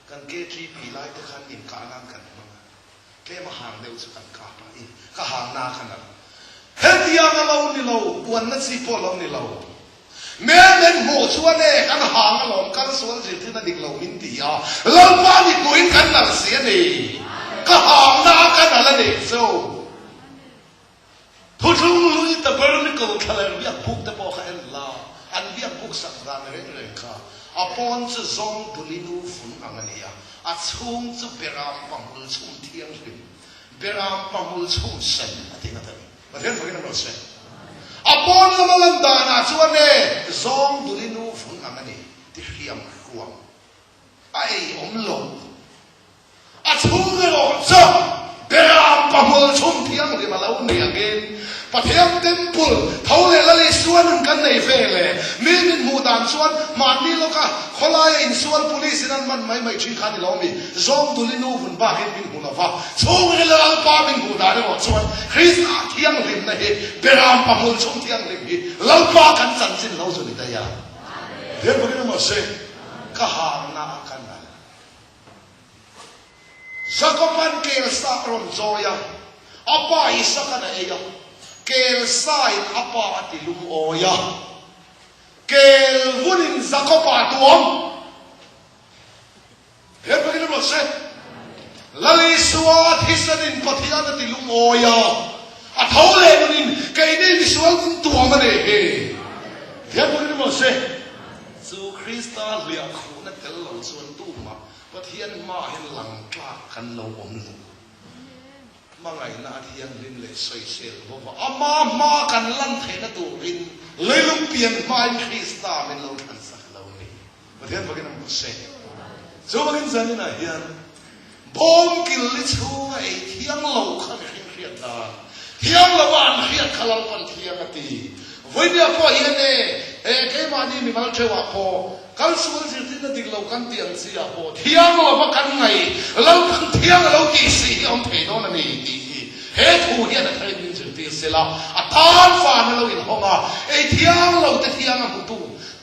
kan ke tri pi lai te khan in ka nan kan ma ke ma hang deu su kan ka pa in ka hang na kan na hetia na lo ni lo wan na si po lo ni lo men mo chuan e kan hang lo kan suan ji tin na dik lo min ti a lo pa ni kuin kan na se ni ka hang na kan na la ni so thu thung lui ta bernical khaler biak phuk ta po kha en la an biak phuk sak dan reng kha apon chu zong bulinu fun angania a chung chu beram pangul chung thiang rim beram pangul chung sen atinga ta ma hen phagin no se apon lamalam dana chuane zong bulinu fun angani ti hiam ruam ai omlo a chung ro cha beram pangul chung thiang rim ala un ni again Pathiam temple thau le la le suan kan nei ve le min mu dan suan ma ni lo ka kholai in suan police nan man mai mai thi khan lo mi zong dulinu bun ba hin bin hu na fa chung le la pa min hu da đó mà chuan Christ thiang lim này beram pamul chung thiang lim hi lalpa kan chan chin lo chu ni ta ya hian bagi na mo se ka hang na kan na Zakopan kel sa ron zoya apa isa kana eya kel sai apa atilum oya kel vunin Zakopa tuam hian bagi na mo se lali suat hisanin pathian atilum oya athole munin kaine visual kun tuam ne he hian bagi na mo se su Krista lia khu na tel lo chuan tu ma pathian ma hin lang tla kan lo om lu mangai na thiang rin le soi sel bo ma ama ma kan lan the na tu rin leilung pian mai Krista men lo kan sak lo ni pathian bagin am se so bagin zani na hian bom kil li chu ai thiang lo khan hin khiat da thiang lo an khiat khalal kan thiang ati voidia po hian ne ke ma ni mi mal thewa po kan sual sir tin dik lo kan tiang sia po thiang lo ma kan ngai lo kan thiang lo ki si om the no na ni ti he thu hian a thai min sir ti sela a tan fa na lo in honga e thiang lo te thiang a tu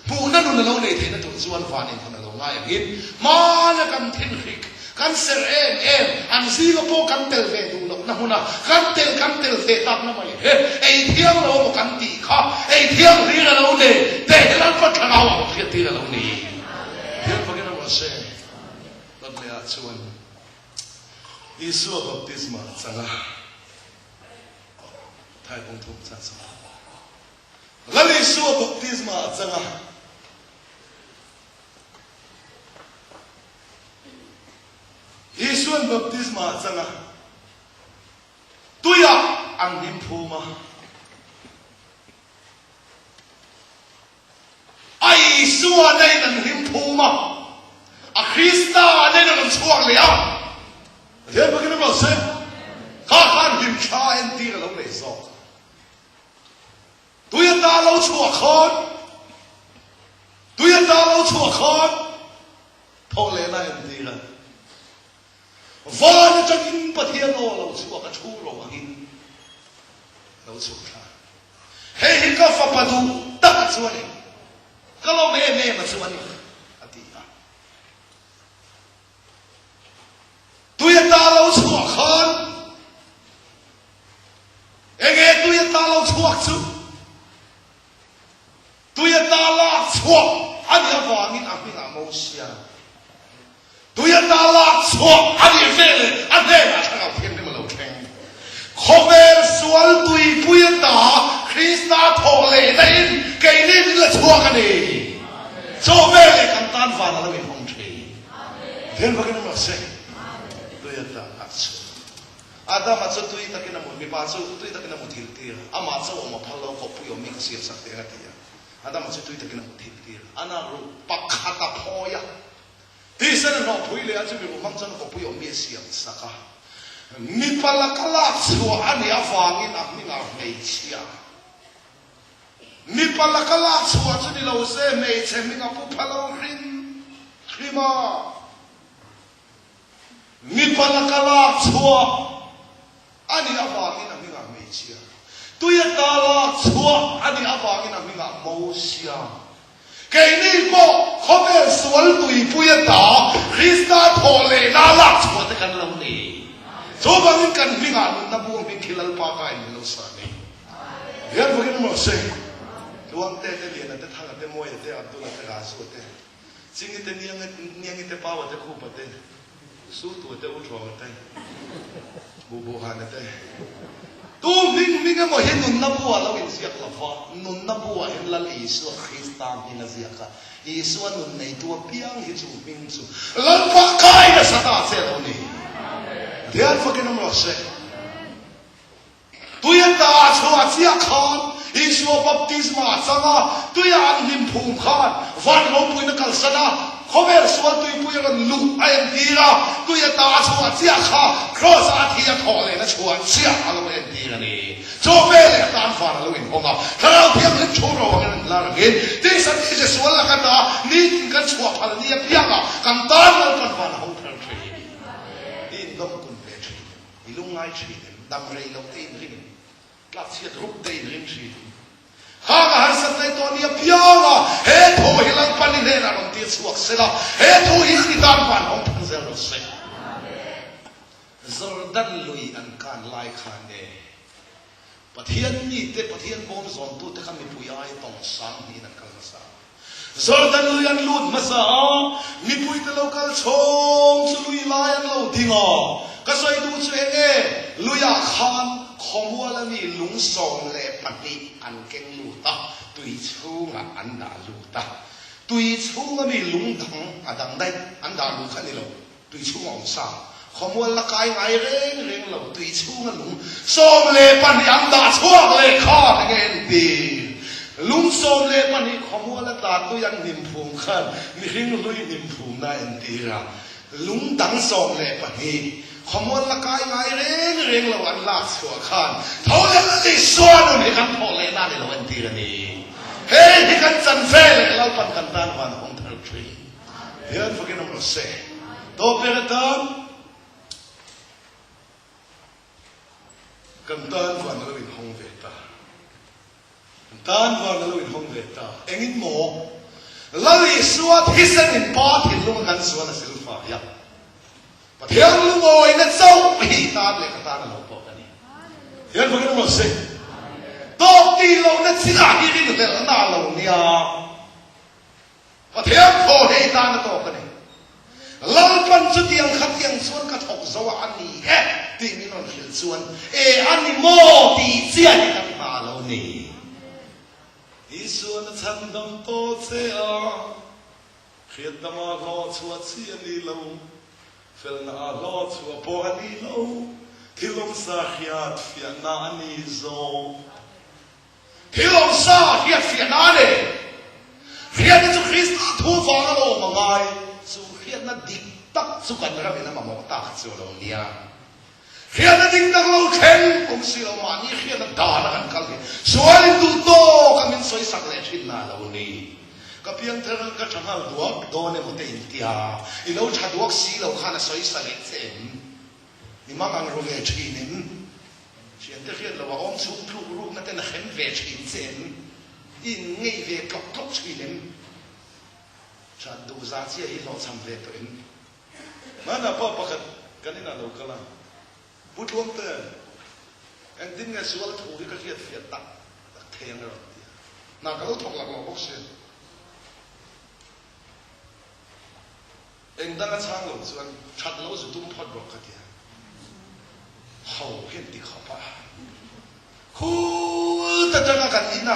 pu na nu na lo nei the na tu chuan fa ni thana lo ngai hin ma na kan thin hik kan ser em an si lo po kan tel ve du lo na huna kan tel ve tak na mai he e thiang lo mo kan ti kha e thiang ri na lo ne te lan pa thanga wa khiat ti na lo ni hian pa kana wa se bat le a chuan Isu baptisma changa thai bong thum cha cha lali Isu baptisma changa Isu baptisma changa tuya ang nim phuma ai Isu anai nan nim phuma a Krista anai nan chuak le a hian bagin ma se kha khan him kha en ti lo le so tuya ta lo chuak khon tuya ta lo chuak khon thong le na en ti la van chang in pathian lo chuak a thu ro hin lo chuak kha he hi ka fa pa du ta chuan ni ka lo me ma chuan ni ati a tuya ta lo chuak khon enge tuya ta lo chuak chu tuya ta la chuak ani awangin apinga mo sia tuya ta la chuak ani vele ane na thanga phian ni lo theng khover sual tui puya ta Krista thole nei ke ni la chuak ani so vele kan tan va na lo in hong thei then bagin ma se tuya ta ach Adam at tui takina mo mi pa so tui takina mo thiltir ama so mo phalo ko puyo mi ka sia sakte atia Adam at tui takina mo thiltir ana ru pakhata phoya ti san no phui le aju mi mang chan ko puyo mi sia saka mi pala kala so ani awangin akni nga mei chia mi pala kala so aju ni lo se mei che mi nga pu phalo rin khima mi pala kala so ani awangin ang nga mei chia tuya ta la chua ani awangin ang nga mo sia kay ni ko khomer sual tui puya ta Krista thole na la chua te kan lo ni so bangin kan hinga nun na buong min khilal pa ka in lo sa ni yan bugin mo se luang te lian te thang te moy te abdul te ga su te singi te niang te pa wa te khu pa te su tu te u thwa te bu han te tu ming mo hin nun na bua lo in siak la fa nun na bua in la Isu Krista in siak ka Isu nun nei tu piang hi chu ming chu lan pa kai na sa ta se lo ni dian fa ke no se tu ya ta chu a sia khan Isu baptisma changa tu ya an nim phum khan van lo pui na kal sana khover sual tui pui ran lu ayam tira tu ya ta chu a sia kha cross a thia thole na chu a sia alo en tira ni so vele tan fa lo in honga thara piang ni choro ang la gen ti sa ti je sual la kata ni kan chu a phal ni piang kan tan lo kan fa na hong thar thri in dom kun pe thri ilungai thri đam rây lâu tây ring lát chiết rút tây ring gì ha cả hai sắp tới tôi đi piao à hết thôi lang pan đi lên làm tiền suộc sẽ là hết thôi đi đan quan ông thằng giờ rồi sẽ Jordan lui an kan lai khan ne pathian ni te pathian bom zon tu te kami puyai tong sang ni nan kal sa Jordan lui an lut ma sa mi pui te local chong chu lui lai an lo dingo ka soi du chu enge luya khan khomwala ni lung song le pati an keng lu ta tui chunga an da lu ta tui chunga ni lung dang adang dai an da lu khan ni lo tui chunga ong sa khomwal la kai ngai reng lo tui chunga lung som le pan yang da chuak le kha ngen ti lung som le pan ni khomwal la ta tu yang nim phum khan mi ring lui nim phum na en ti ra lung dang som le pan ni khomwal la kai ngai reng lo an la chuak khan thau le ni suan ni kan pho le na le lo en ti ra ni hey ni kan chan fe le lo pan kan tan wan hong thar tri hian fukin no se to peretan kan tan van lo in hong ve ta tan van lo in hong ve ta engin mo lali suat hisan in pa thin lu kan suan sil fa ya pathiang lu ngoi na chau hi ta le ka ta na lo po kani hian phang mo se to ti lo na china hi ri le na lo nia pathiang pho he ta na to kani lal pan chu tiang khat tiang suan ka thok zo ani he ti mi non hil chuan e ani mo ti chia ni kan ma lo ni i suan chan dam to che a khiat dama lo chua chi ani lo fel na lo chua po ani lo thilom sa khiat fia na ani zo thilom sa khiat fia na ne khiat chu Christ thu va lo ma ngai chu khiat na dik tak chu kan ra na ma mo ta chu lo nia khiat na ding tak lo khen kum si lo ma ni khiat na da na kan kal ni sual du to kamin soi sak le thin na lo ni ka piang thar ka thang duak do ne mo te in tia i lo tha duak si lo khana soi sa le chen ni ma kang ro le thin nin chian te khiat lo wa om chu thu ru na te na khem ve thin chen in ngei ve klok klok thin nin cha du za chia hi lo cham ve to in mana pa pakat kanina lo kala putlong te ang din nga sual thu ri ka khiat fiat tak theng ro na ka lo thok lak lo bok se eng dang a chang lo chuan that lo zu tum phot bok ka tia hau hen ti kha pa khu ta ta kan ina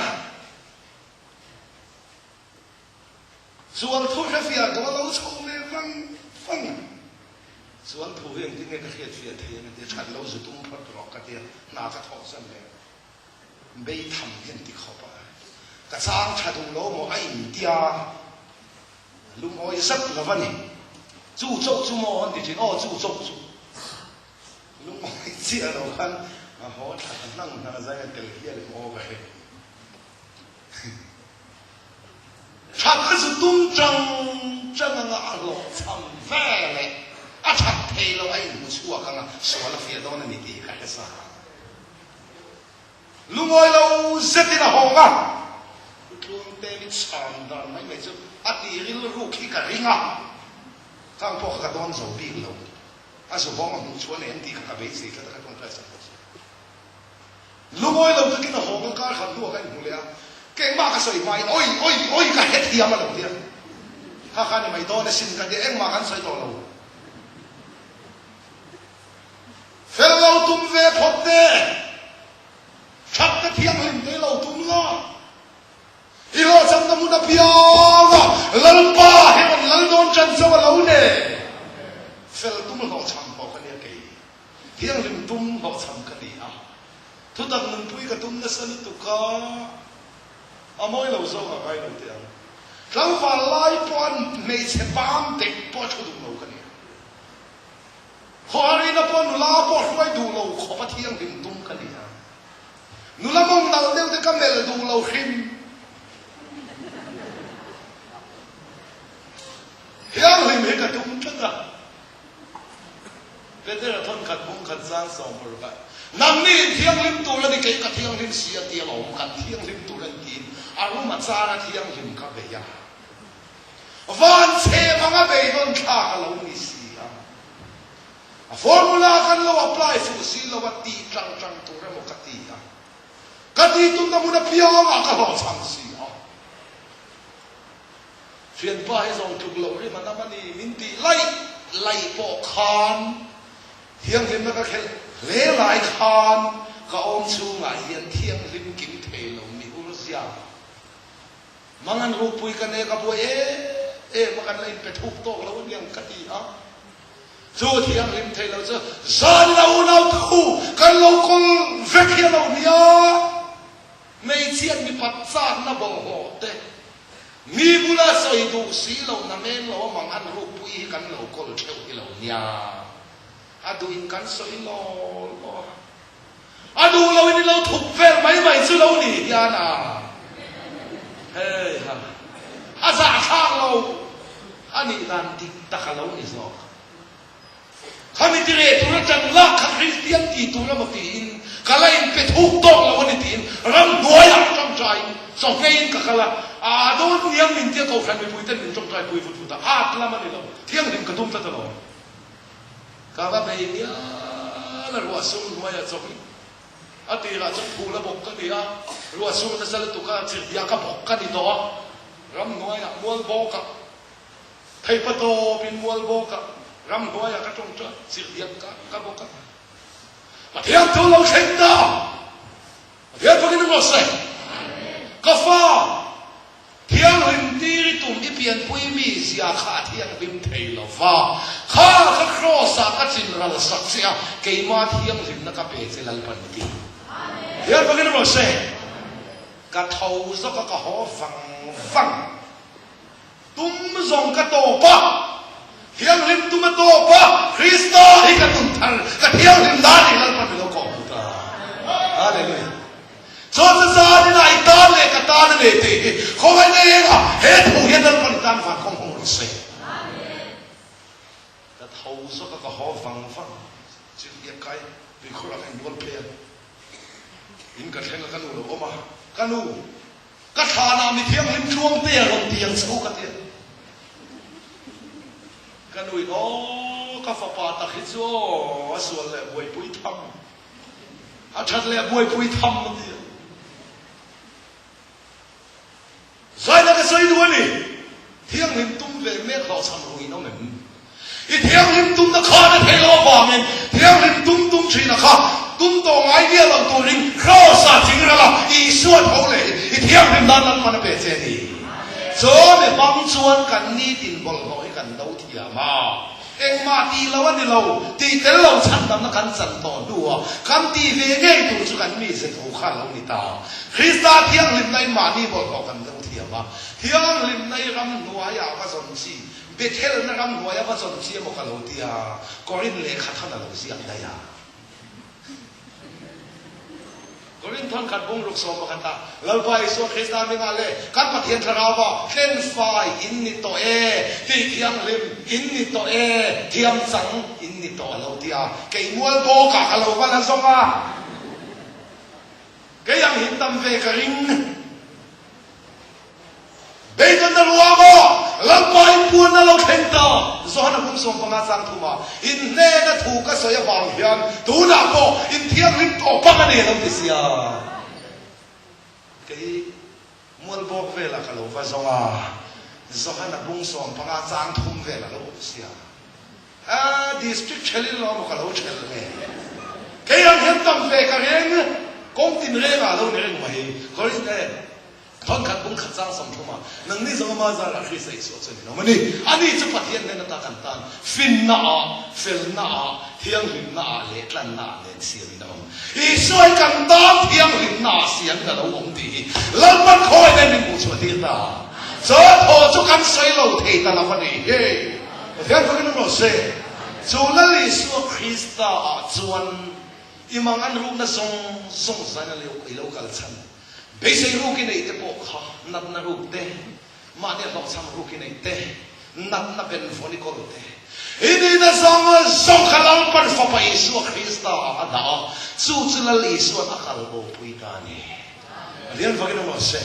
sual thu kha fia ka lo chong le fang sual thu hen ti nga ka khiat fiat theng ti that lo zu tum phot bok ka tia na ka thok san le bei tham hen ti kha pa ka sang tha du lo mo ai tia lu ngoi sap la vani chu chok chu mo on ti chin o chu chok chu lu ngoi chia lo kan a ho tha nang na za ya tel hia le mo ga he cha ka su tum chang nga a lo cham ve le a chat thei lo ai mu chu ka nga so la fia do na ni ti ka sa lu ngoi lo zetina ho nga luông tê mit sàn đàn mấy mày chứ ati ril ru khi cả ringa thang po ka don zo bi lo a zo bom mu chuan en ti ka be si ka ta kon press lu ngoi lo ki na ho ka ka khan lu ka mu le a ke ma ka soi mai oi ka het hiam lo dia ha kha ni mai do na sin ka de eng ma kan soi to lo fel lo tum ve phot de chak ka thiam lim de lo tum lo ilo cham na mu na piang lal pa he lal don chan so lo ne fel tum lo cham po ka ne ke hiang lim tum lo cham ka ni a thu tak nun pui ka tum na san tu ka amoi lo zo ka kai lo te ang lau fa lai pon me che pam te po chu du lo ka ni khori na pon la po roi du lo kho pa thiang lim tum ka ni a nu la mong dal del te ka mel du lo khim hiang lim he ka tum changa เป็นเรื่องทนขัดบุ้งขัดสร้างสองคนไปนำนี่เที่ยงลิ้มตัวแล้วนี่เกี่ยกับเที่ยงลิ้มเสียเตียหลงกันเที่ยงลิ้มตัวแล้วกินอารมณ์มันซาเที่ยงลิ้มกับเบียร์วันเช้ามันก็เบียร์นข้ากันเราไม่เสียฟอร์มูลากันเราอัพพลายฟูซีเราวัดตีจังตัวเราไม่กัดตีอ่ะกัดตีตุ้มน้ำมันเพียงอ่ะก็เราทำเสียเชียนป้าให้ส่งถูกเราเรื่องมันน้ำมันนี่มินตีไล่ปอกคานเที่ยงลิ้มมันก็แค่เลี้ยหลายคานก็อมชูงายเฮียนเที่ยงลิ้มกินเทลงมีอุรสยามังอันรูปุยกันเองกับบัวมันกันเลยไปทุบโต๊ะแล้วยังกัดตีอ่ะจู่เที่ยงลิ้มเทเราจะซาเราทูกันเราคงเวกเราเนี่ยไม่เชียนมีปัจจานนะบ่โหเตมีบุลาสอยดูสีเราหน้าเมนเรามังอันรูปุยกันเราคงเที่ยวเราเนี่ยดูอินกันสอยเราดูเรานี่เราถูกเฟรไม่ซื้อเราหนียานาเฮ้ยฮะจ่าข้างเราอันนี้นั่นที่ตะขเรานี่สอกข้ามีที่เรื่องตัวจังลักข้าคริสเตียนที่ตัวเราไม่ตีนข้าเลยไปทุกต้องเราวันนี้ตีนรำด้วยอ่ะจงใจส่งให้อินกับข้าละโดนเลี้ยงมินเที่ยวเขาแฟนไปปุยเต้นจงใจปุยฟุตละมันนี่เราเที่ยงถึงกระทุ่มตลอดข้าว่าไปเนี่ยแล้วรัวซุ่มรัวจะจบอันที่เราจะพูดระบบกันดีอ่ะรัวซุ่มนั่นสละตุกะจิตยากับบอกกันดีตัวรำน้อยอ่ะมัวโบกับไทยประตูเป็นมัวโบกับรำน้อยอ่ะก็จงจะจิตยากับบอกกันมาเที่ยงตัวเราเช่นนั้นเที่ยงพวกนี้นึกว่าเสกก็ฟ้าเที่ยงริมตีตุ่มที่เปลี่ยนปุยมีเสียขาเที่ยงริมเทลฟ้าข้าก็ครอสักจินรัลสักเสียเกี่ยมาเที่ยงริมนักเปเซลัลปันตีเที่ยงพวกนี้นึกว่าเสกกระเทาสักก็หอฟังตุ้มส่งกระโตปะเที่ยงริมตุ้มโตปะคริสต์ให้กระตุ้นทันกระเที่ยงริมด้านนี้ลัลปันเป็นโลกของตาอะไรเนี่ยชนซาดินายตาเล็กตาเล็กตีเขาไม่ได้เองอ่ะเหตุผลยันนั้นคนตามฟังของเราเสียแต่เท่าสักก็หอฟังจึงเรียกใครเป็นคนละแห่งบนเพลงอินกับแข่งกันหนูหรือว่ามากันหนูก็ฐานะมีเที่ยงริมช่วงเตี้ยลงเตียงสู้กันเตี้ยกันหนูอ๋อก็ฝ่าป่าตะคิดโซ่ส่วนแหละบวยปุยทำอาชัดแหละบวยปุยทำมันเตี้ยใส่แล้วก็ใส่ด้วยนี่เที่ยงริมตุ้มเวเมฆเราทำรุยน้องเหม็นอีเที่ยงริมตุ้มนักข้านักเทโลบามินเที่ยงริมตุ้มชีนักข้าตุ้มตัวไอเดียเราตัวริมข้าวสารจริงหรือเปล่าอีส่วนเขาเลยอีเที่ยงริมด้านนั้นมันเป็นเจดีโซ่เนี่ยบางส่วนกันนี่ตินบอลเขาให้กันเราเที่ยมาเองมาตีเราวันนี้เราตีแต่เราฉันทำนักการสันต่อดูคำตีเวเง่ตัวสุกันมีเส้นหูข้าเรานี่ตาคริสต์เที่ยงริมในมานี่บอลเขากันเราเที่ยมาเที่ยงริมในรำนัวยาผสมชีเบเทลในรำนัวยาผสมชีมันก็เราเที่ยกอรินเล็กขัดท่านเราเสียได้ยากอรินท่านขัดบุ้งลูกโซ่มากันตาเราไปส่วนคริสต์ไม่งานเลยการปฏิญาณเราว่าเล่นไฟอินนิโตเอที่เที่ยงริมอินนิโตเอเที่ยงสังอินนิโตเราเที่ยเกี่ยมวลโบกะเราวันนั้นส่งมาเกี่ยงหินตำเวกริงเบกันตรัวก็ลังไปพูนเราเข่งต่อสอนผมส่งประมาณสังทุมาอินเน่ก็ถูกก็สวยบางอย่างตูน่าก็อินเที่ยงริมโตปังกันเนี่ยเราดิเสียกี่มวลบอกเวลาเขาว่าส่งอ่ะสอนผมส่งประมาณสังทุมเวลาเราเสียดิสตริกเชลิลเราเขาเชลเลยกี่ยังเห็นตั้งเวกันเองกงตินเรื่องเราเนี่ยไม่ก็รินเนี่ยท่านขัดบุ้งขัดสร้างสมทุมานังนี่สมมาจาระคริสต์สุดสุดนี่น้องมันนี่อันนี้จะปฏิญาณในนักการตันฟิลน่าเที่ยงหินน่าเล็กลันน่าเล่นเสียงน้องอีช่วยกันตามเที่ยงหินน่าเสียงกันเราองดีแล้วมันคอยได้เป็นผู้ช่วยที่ตาเจ้าพอจุกันใส่เราเทตาละวันนี้เฮ้เดี๋ยวพวกนี้เราเสียจูนั่นเลยส่วนคริสต์จวนอีมังอันรูปนั้นส่งสารเลยอีโลกัลชันเบสิรูกินไอเตปอกค่ะนัดนารูกเตมาเนี่ยเราทำรูกินไอเตนัดนาเป็นฟอนิโคลเต ini na song khalang par fa pa Yesu Krista ada chu chulal Yesu akal bo puitani rian fagin mo se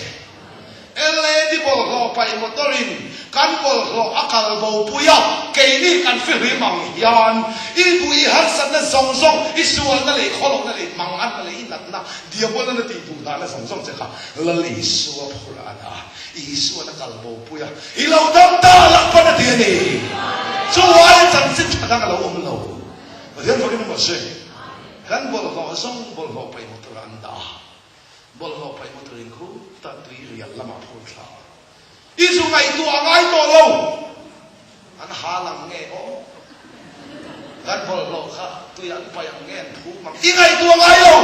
ele di bol lo pa motorin kan bol lo akal bo puya ke ni kan fi ri mang yan i bui har san na song Yesu na le kholong na le mang an na le inat na dia bol na ti tu da na song che kha la Yesu phura ada Yesu na kal bo puya ilo dam ta lak pa na dia ni so why chẳng xin thằng đang lâu ông lâu, và thế thôi cái nó sẽ, hắn bol họ xong bol họ phải một lần đã, bol họ phải một lần khu, ta tùy riêng làm một hồi sao, ý số ngày tua lâu, hắn hà lăng nghe ó, hắn bol họ khác, tùy hắn phải nghe thú mà, ý ngày tua ngày lâu,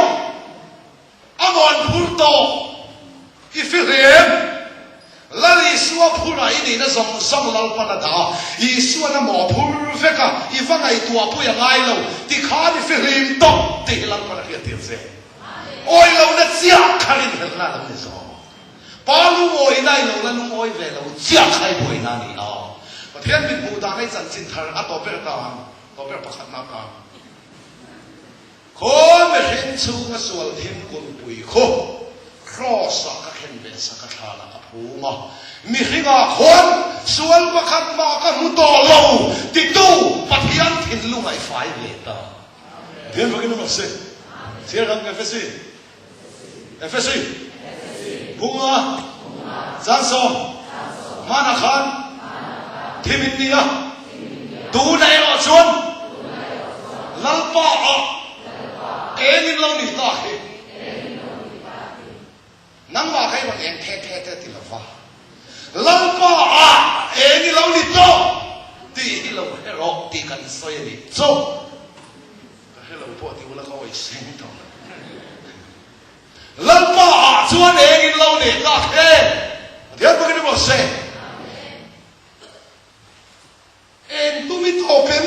anh còn phun to, ý phi riêng. La Yesu phura ini na som lal pa na da Yesu na mo phur veka I va ngai tua pu ya ngai lo ti kha ni fi rim tok ti lang pa na fi ti se oi lo na chia khalin hel na lam ni so pa lu oi nai lo na nu oi ve lo chia khai boi na ni a pa thian bin bu da ngai chan chin thar a to per ta to per pa khat na ka ko me hin chu na sual him kun pui kho cross ka khen be sa ka thala ka phuma mi hinga khon sual pakhat ma ka mu to lo ti tu pathian thin lu ngai fai le ta den vagin no se se ram efesi bunga zanso mana khan thimin nia tu nai ro chuan lalpa a enin lo ni ta he nang wa khai wa en the ti la fa lampa a eni lo li to ti lo hero ti kan soi ni so hello po ti wala ko wai sing to lampa a chuan eni lo ni ta he dia ba ni mo se en tu mi to pen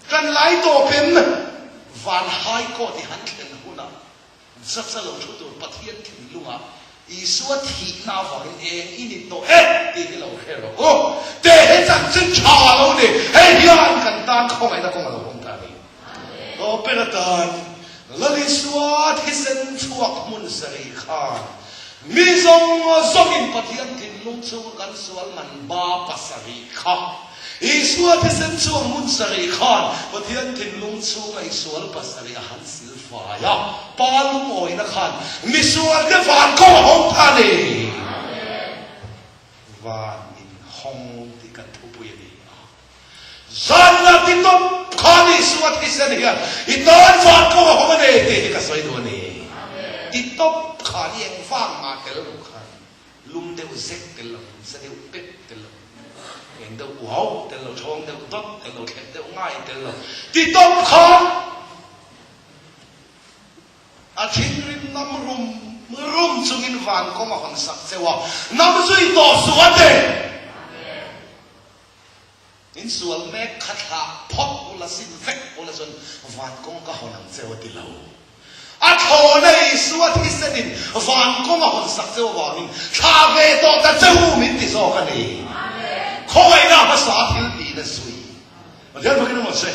kan lai to pen van hai ko ti han ken huna rất là lâu chút rồi bắt hiện thì luôn à ý số thì nào vào cái in to thì cái lâu hết rồi ô để hết chẳng chân trà lâu đi hết hiện cần tan không phải là không là không ta đi ô bên là tan là lý số thì sinh chuộc muốn sari khan mi dòng dòng in bắt hiện thì luôn châu gan số man ba pasari khan Yesu thì sinh chuộc muốn sari khan bắt hiện thì luôn châu ngày số pasari han sil phải à ba lu ngồi na khan mi sual cái van ko hong tha đi van in hong thì cần thu bùi đi san na tin to khan Yesu thì sinh hiện iton van ko hong đi thì cái soi đồ này iton khan yang vang mà cái lu khan lum đều zek cái lu sẽ đều pet cái lu yang đều wow cái lu chong đều tốt cái lu kẹt đều ngay cái lu iton khan a thing rim nam rum chung in van ko ma hon sak chewa nam zui to suan de in sual me khatha phok ula sin vek ula son van ko ka honang chewa ti lo a tho nei suat hi senin van ko ma hon sak chewa wa min tha ve to ta chewu min ti so ka ni khoi na ba sa thil ti na sui ma dia ba kin mo se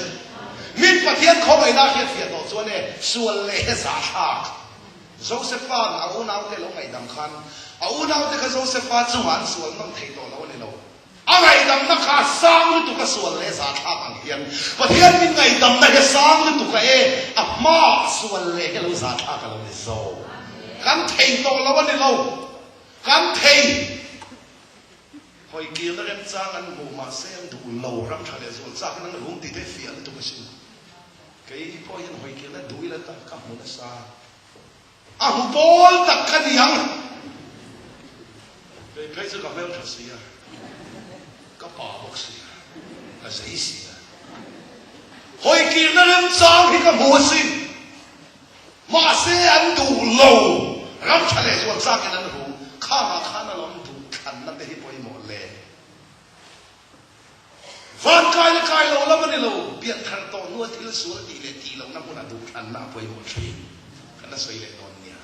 min pathian kho mai na he fia to chuan e sual le za thak Josephan a u nau te lo ngai dam khan a u nau te ka Josepha chuan sual nam thei to lo ni lo a ngai dam na kha sang tu ka sual le za thak ang hian pathian min ngai dam na he sang tu ka e a ma sual le ke lo za thak ka lo ni zo kan thei to lo ni lo kan thei hoi kiel na rem chang an mu ma se an du lo ram thale zo chak nan rum ti te fia tu ka sin cái phôi nhân hồi kia là đuổi là tất cả một cái xa ang bol tất cả đi hăng cái phải sự gặp nhau thật sự à các bà bác sĩ là giấy sĩ à hồi kia nó lên sang thì cái mùa sinh mà sẽ ăn đủ lâu lắm chả lẽ xuống sang cái nó đủ khá là lắm đủ khăn nó để phôi một lệ van kai lo la mani lo bian thar to nu thil sur ti lo na puna du than na poi mo thri kana soi le non nia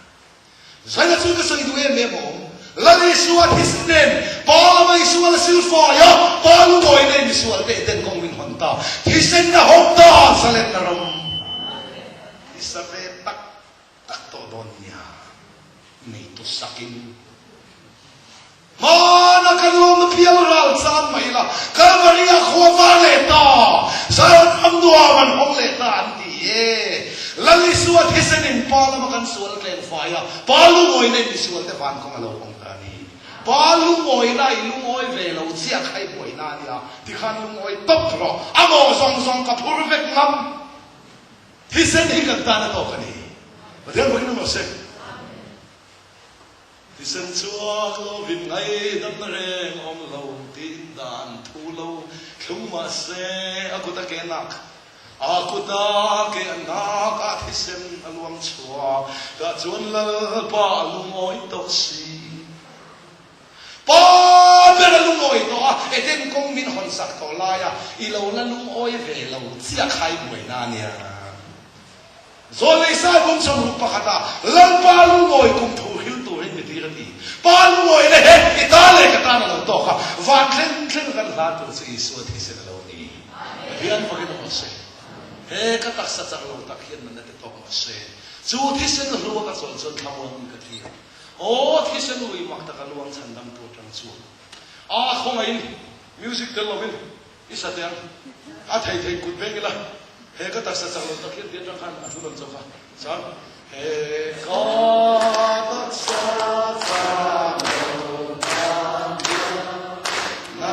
sai la chu ka soi du e me mo la lali suat hisnen pala mai sual silfa ya palu boy nei mi sual te den kong min honta hisen na hokta salet na ram isabe tak to don niya nei to sakin mana kalum pial ral san mai la kalvaria khova leta sa amdua man hong leta anti lali suat hisenin pala makan sual klen faya palu ngoi nei sual te van kong alo kong tani palu ngoi nai lu ngoi ve lo chia khai boi na nia ti khan lu ngoi top ro amo song ka perfect ngam hisen hi kan ta na to kani badel boi na mo se hisen chuak lo vin ngai dam na reng om lo tin dan thu lo khuma se akuta ke nak aku dah ke anak atisem aluang chua ka chuan lal pa lungoi to si pa ber lungoi to eten kong min hon sak to la ya I lo la lungoi ve lo chia khai boi na nia zo le sa bum som ru pa khata lal pa lungoi kum thu hil to rin mi ti ran I pa lungoi le he itale ka ta na lo to kha va tlen kan la to si so thi se lo ni rian pa ke no se ka tak sa chang lo tak hian man te tok ma se chu thi sen lo ka chol chol thamon ka thi o thi sen lui mak ta ka luang chan dam to tang chu khong ai music te lo min isa te a thai kut beng la he ka tak sa chang lo tak hian te tang khan a thu lon choka cha he ka tak sa chang lo tang na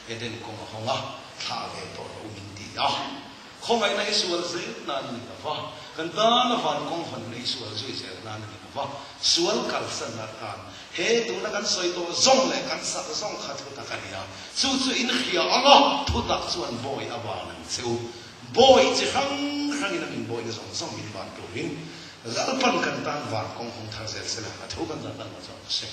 eden kong honga thage to uminti khong ai na isual ze nan ni va kan ta na van kong hon ni isual ze ze nan ni va sual kal san na kan he tu na kan soi to zong le kan sa zong khat ko ta kan ya chu in khia anga thu tak chuan boy awa nan cheu boy chi hang in min boy na zong min ban to hin zal pan kan tan van kong hong thar zel se la thu kan ta ma zong se